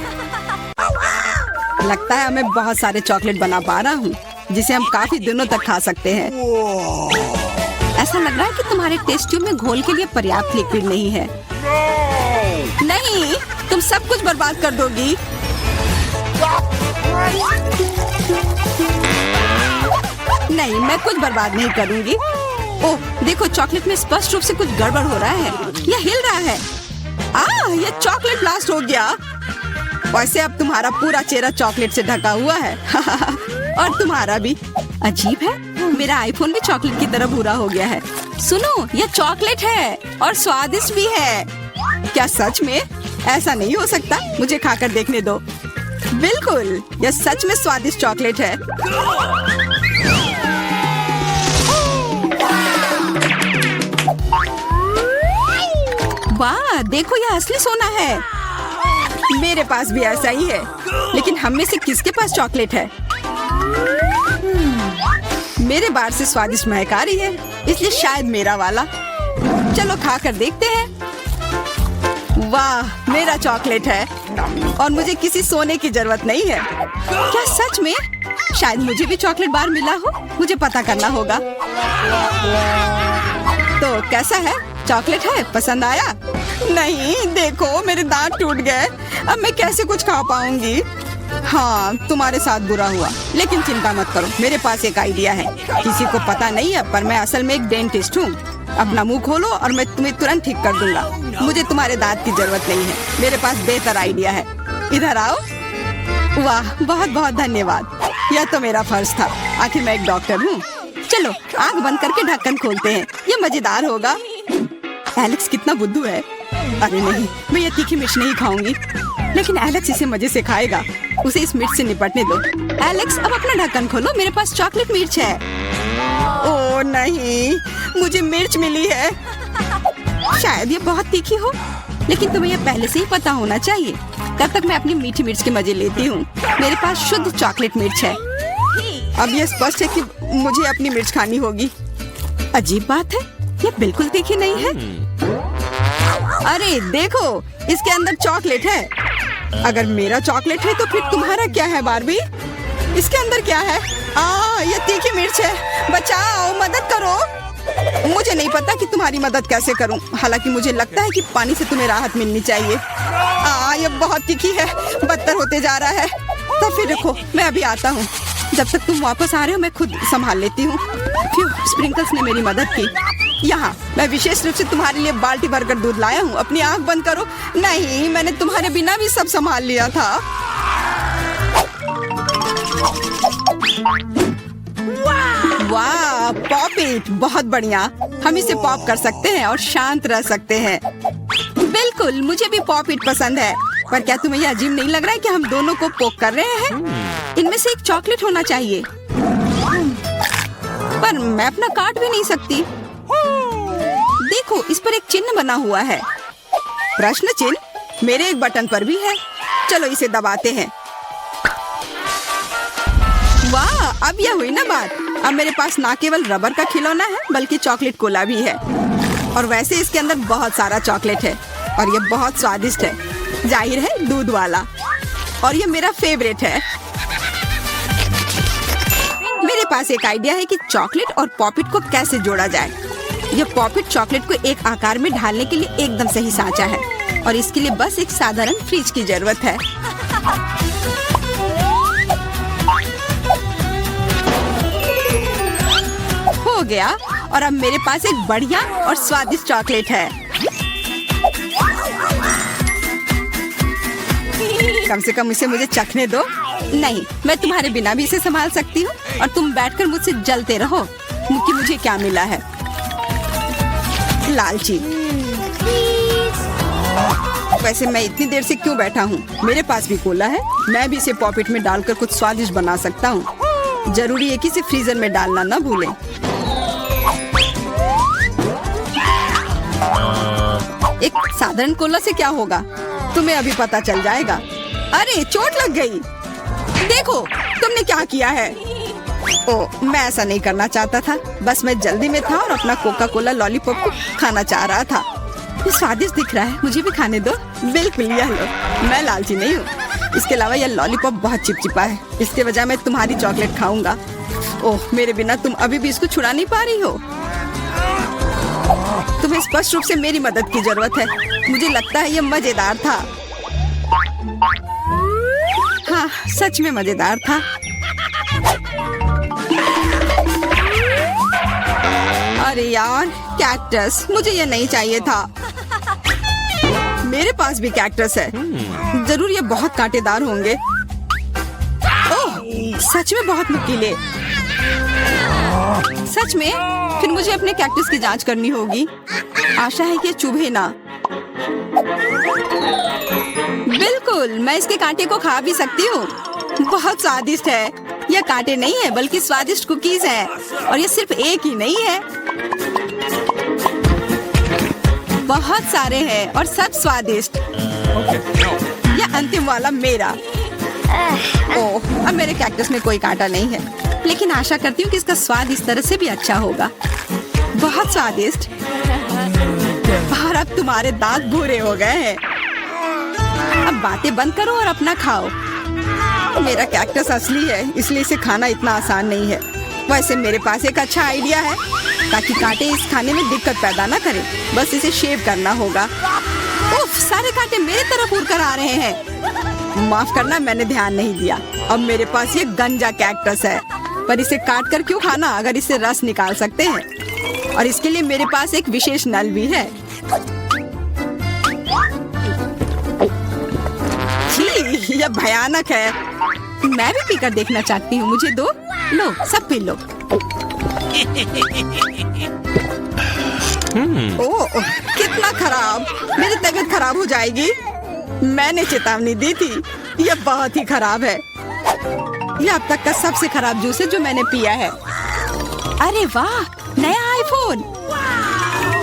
लगता है मैं बहुत सारे चॉकलेट बना पा रहा हूँ, जिसे हम काफी दिनों तक खा सकते हैं। ऐसा लग रहा है कि तुम्हारे टेस्ट ट्यूब में घोल के लिए पर्याप्त लिक्विड नहीं है। नहीं, तुम सब कुछ बर्बाद कर दोगी। नहीं, मैं कुछ बर्बाद नहीं करूंगी। ओह, देखो, चॉकलेट में स्पष्ट रूप से कुछ गड़बड़ हो रहा है। यह हिल रहा है। यह चॉकलेट ब्लास्ट हो गया। वैसे अब तुम्हारा पूरा चेहरा चॉकलेट से ढका हुआ है। और तुम्हारा भी। अजीब है, मेरा आईफोन भी चॉकलेट की तरह भूरा हो गया है। सुनो, यह चॉकलेट है और स्वादिष्ट भी है। क्या सच में? ऐसा नहीं हो सकता, मुझे खाकर देखने दो। बिल्कुल, यह सच में स्वादिष्ट चॉकलेट है। वाह, देखो, यह असली सोना है। मेरे पास भी ऐसा ही है, लेकिन हम में से किसके पास चॉकलेट है? मेरे बार से स्वादिष्ट महक आ रही है, इसलिए शायद मेरा वाला। चलो खा कर देखते हैं। वाह, मेरा चॉकलेट है और मुझे किसी सोने की जरूरत नहीं है। क्या सच में? शायद मुझे भी चॉकलेट बार मिला हो, मुझे पता करना होगा। तो कैसा है? चॉकलेट है? पसंद आया? नहीं, देखो, मेरे दांत टूट गए। अब मैं कैसे कुछ खा पाऊंगी? हाँ, तुम्हारे साथ बुरा हुआ, लेकिन चिंता मत करो, मेरे पास एक आइडिया है। किसी को पता नहीं है, पर मैं असल में एक डेंटिस्ट हूँ। अपना मुंह खोलो और मैं तुम्हें तुरंत ठीक कर दूंगा। मुझे तुम्हारे दांत की जरूरत नहीं है, मेरे पास बेहतर आइडिया है। इधर आओ। वाह, बहुत बहुत धन्यवाद। यह तो मेरा फर्ज था, आखिर मैं एक डॉक्टर हूँ। चलो, आँख बंद करके ढक्कन खोलते हैं, ये मजेदार होगा। एलेक्स कितना बुद्धू है। अरे नहीं, मैं ये तीखी मिर्च नहीं खाऊंगी, लेकिन एलेक्स इसे मजे से खाएगा। उसे इस मिर्च से निपटने दो। एलेक्स, अब अपना ढक्कन खोलो, मेरे पास चॉकलेट मिर्च है। ओह नहीं, मुझे मिर्च मिली है। शायद ये बहुत तीखी हो, लेकिन तुम्हें ये पहले से ही पता होना चाहिए। तब तक मैं अपनी मीठी मिर्च के मजे लेती हूँ। मेरे पास शुद्ध चॉकलेट मिर्च है। अब ये स्पष्ट है कि मुझे अपनी मिर्च खानी होगी। अजीब बात है, ये बिल्कुल तीखी नहीं है। अरे देखो, इसके अंदर चॉकलेट है। अगर मेरा चॉकलेट है तो फिर तुम्हारा क्या है बार्बी? इसके अंदर क्या है? ये तीखी मिर्च है। बचाओ, मदद करो। मुझे नहीं पता कि तुम्हारी मदद कैसे करूं। हालांकि मुझे लगता है कि पानी से तुम्हें राहत मिलनी चाहिए। ये बहुत तीखी है, बदतर होते जा रहा है। तो फिर देखो, मैं अभी आता हूँ। जब तक तुम वापस आ रहे हो मैं खुद संभाल लेती हूँ। स्प्रिंकल्स ने मेरी मदद की। यहाँ मैं विशेष रूप से तुम्हारे लिए बाल्टी भरकर दूध लाया हूँ। अपनी आँख बंद करो। नहीं, मैंने तुम्हारे बिना भी सब संभाल लिया था। वाह, पॉप इट, बहुत बढ़िया। हम इसे पॉप कर सकते हैं और शांत रह सकते हैं। बिल्कुल, मुझे भी पॉप इट पसंद है। पर क्या तुम्हें यह अजीब नहीं लग रहा है कि हम दोनों को पोक कर रहे हैं? इनमें से एक चॉकलेट होना चाहिए, पर मैं अपना काट भी नहीं सकती। देखो, इस पर एक चिन्ह बना हुआ है। प्रश्न चिन्ह मेरे एक बटन पर भी है। चलो इसे दबाते हैं। वाह, अब यह हुई ना बात। अब मेरे पास ना केवल रबर का खिलौना है, बल्कि चॉकलेट कोला भी है। और वैसे इसके अंदर बहुत सारा चॉकलेट है और ये बहुत स्वादिष्ट है। जाहिर है, दूध वाला। और ये मेरा फेवरेट है। मेरे पास एक आइडिया है कि चॉकलेट और पॉपिट को कैसे जोड़ा जाए। यह पॉपिट चॉकलेट को एक आकार में ढालने के लिए एकदम सही सांचा है और इसके लिए बस एक साधारण फ्रिज की जरूरत है। हो गया और अब मेरे पास एक बढ़िया और स्वादिष्ट चॉकलेट है। कम से कम इसे मुझे चखने दो। नहीं, मैं तुम्हारे बिना भी इसे संभाल सकती हूँ और तुम बैठकर मुझसे जलते रहो कि मुझे क्या मिला है। लालची। वैसे मैं इतनी देर से क्यों बैठा हूँ? मेरे पास भी कोला है, मैं भी इसे पॉकेट में डालकर कुछ स्वादिष्ट बना सकता हूँ। जरूरी है कि इसे फ्रीजर में डालना ना भूलें। एक साधारण कोला से क्या होगा, तुम्हें अभी पता चल जाएगा। अरे चोट लग गई। देखो तुमने क्या किया है। ओह, मैं ऐसा नहीं करना चाहता था, बस मैं जल्दी में था और अपना कोका कोला लॉलीपॉप को खाना चाह रहा था। ये स्वादिष्ट दिख रहा है, मुझे भी खाने दो। बिल्कुल, यह लो। मैं लालची नहीं हूँ। इसके अलावा यह लॉलीपॉप बहुत चिपचिपा है, इसके बजाय मैं तुम्हारी चॉकलेट खाऊंगा। ओह, मेरे बिना तुम अभी भी इसको छुड़ा नहीं पा रही हो। तुम्हें स्पष्ट रूप से मेरी मदद की जरूरत है। मुझे लगता है यह मजेदार था। हाँ, सच में मजेदार था। अरे यार, कैक्टस, मुझे ये नहीं चाहिए था। मेरे पास भी कैक्टस है। जरूर ये बहुत कांटेदार होंगे। ओह, सच में बहुत नुकीले। सच में? फिर मुझे अपने कैक्टस की जांच करनी होगी। आशा है कि ये चुभे ना। बिल्कुल, मैं इसके कांटे को खा भी सकती हूँ। बहुत स्वादिष्ट है। यह कांटे नहीं है बल्कि स्वादिष्ट कुकीज है और ये सिर्फ एक ही नहीं है, बहुत सारे हैं और सब स्वादिष्ट। यह अंतिम वाला मेरा। ओह, अब मेरे कैक्टस में कोई कांटा नहीं है, लेकिन आशा करती हूँ कि इसका स्वाद इस तरह से भी अच्छा होगा। बहुत स्वादिष्ट। और अब तुम्हारे दांत भूरे हो गए हैं। अब बातें बंद करो और अपना खाओ। मेरा कैक्टस असली है, इसलिए इसे खाना इतना आसान नहीं है। वैसे मेरे पास एक अच्छा आइडिया है, ताकि कांटे इस खाने में दिक्कत पैदा ना करें। बस इसे शेव करना होगा। उफ, सारे कांटे मेरी तरफ उड़ कर आ रहे हैं। माफ करना, मैंने ध्यान नहीं दिया। अब मेरे पास ये गंजा कैक्टस है, पर इसे काट कर क्यों खाना अगर इससे रस निकाल सकते हैं। और इसके लिए मेरे पास एक विशेष नल भी है। छी, यह भयानक है। मैं भी पीकर देखना चाहती हूँ। मुझे दो। लो, सब पी लो। ओह, कितना खराब। मेरी तबीयत खराब हो जाएगी। मैंने चेतावनी दी थी। यह बहुत ही खराब है। यह अब तक का सबसे खराब जूस है जो मैंने पिया है। अरे वाह, नया आईफोन।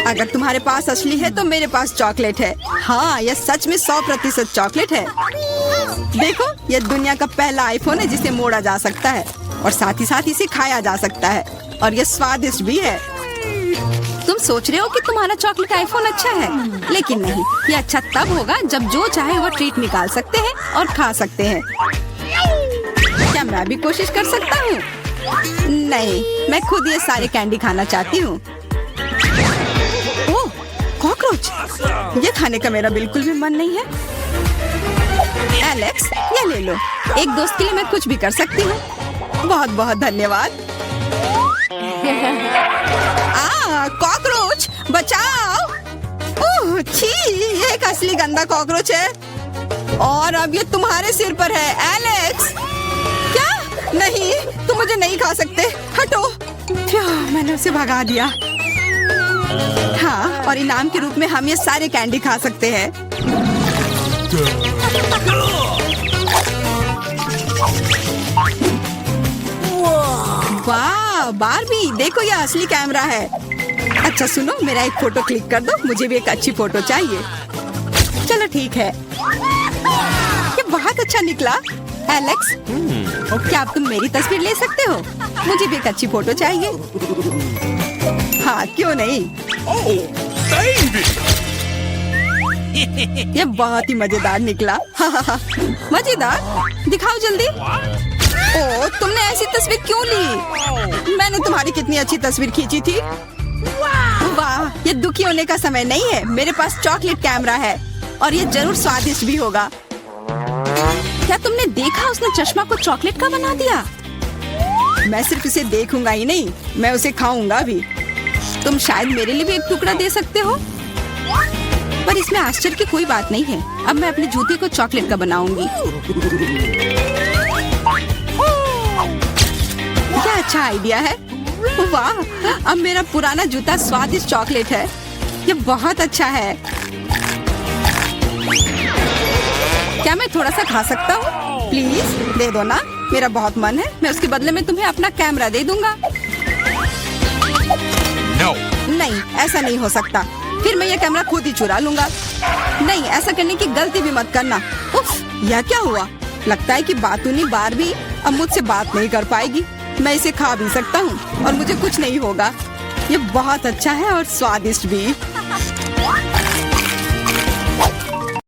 अगर तुम्हारे पास असली है तो मेरे पास चॉकलेट है। हाँ, यह सच में 100% चॉकलेट है। देखो, यह दुनिया का पहला आईफोन है जिसे मोड़ा जा सकता है और साथ ही साथ इसे खाया जा सकता है और यह स्वादिष्ट भी है। तुम सोच रहे हो कि तुम्हारा चॉकलेट आईफोन अच्छा है, लेकिन नहीं। यह अच्छा तब होगा जब जो चाहे वो ट्रीट निकाल सकते हैं और खा सकते हैं। क्या मैं भी कोशिश कर सकता हूँ? नहीं, मैं खुद ये सारे कैंडी खाना चाहती हूँ। ओह, कॉकरोच। ये खाने का मेरा बिल्कुल भी मन नहीं है। एलेक्स, ये ले लो। एक दोस्त के लिए मैं कुछ भी कर सकती हूँ। बहुत बहुत धन्यवाद। कॉकरोच, बचाओ। ओह, छी, ये एक असली गंदा कॉकरोच है और अब ये तुम्हारे सिर पर है। एलेक्स, क्या? नहीं, तुम मुझे नहीं खा सकते। हटो। मैंने उसे भगा दिया। हाँ, और इनाम के रूप में हम ये सारे कैंडी खा सकते हैं। वाह, बारबी, देखो यह असली कैमरा है। अच्छा सुनो, मेरा एक फोटो क्लिक कर दो। मुझे भी एक अच्छी फोटो चाहिए। चलो ठीक है। ये बहुत अच्छा निकला। एलेक्स, क्या अब तुम मेरी तस्वीर ले सकते हो? मुझे भी एक अच्छी फोटो चाहिए। हाँ, क्यों नहीं। ये बहुत ही मजेदार निकला। मजेदार? दिखाओ जल्दी। ओह, तुमने ऐसी तस्वीर क्यों ली? मैंने तुम्हारी कितनी अच्छी तस्वीर खींची थी। वाह, ये दुखी होने का समय नहीं है। मेरे पास चॉकलेट कैमरा है और ये जरूर स्वादिष्ट भी होगा। क्या तुमने देखा, उसने चश्मा को चॉकलेट का बना दिया। मैं सिर्फ इसे देखूंगा ही नहीं, मैं उसे खाऊंगा भी। तुम शायद मेरे लिए भी एक टुकड़ा दे सकते हो, पर इसमें आश्चर्य की कोई बात नहीं है। अब मैं अपने जूते को चॉकलेट का बनाऊंगी। क्या अच्छा आइडिया है। वाह, अब मेरा पुराना जूता स्वादिष्ट चॉकलेट है। ये बहुत अच्छा है। क्या मैं थोड़ा सा खा सकता हूँ? प्लीज दे दो ना, मेरा बहुत मन है। मैं उसके बदले में तुम्हें अपना कैमरा दे दूंगा। No. नहीं, ऐसा नहीं हो सकता। फिर मैं ये कैमरा खुद ही चुरा लूंगा। नहीं, ऐसा करने की गलती भी मत करना। उफ, यह क्या हुआ? लगता है कि बातूनी बारबी अब मुझसे बात नहीं कर पाएगी। मैं इसे खा भी सकता हूँ और मुझे कुछ नहीं होगा। ये बहुत अच्छा है और स्वादिष्ट भी।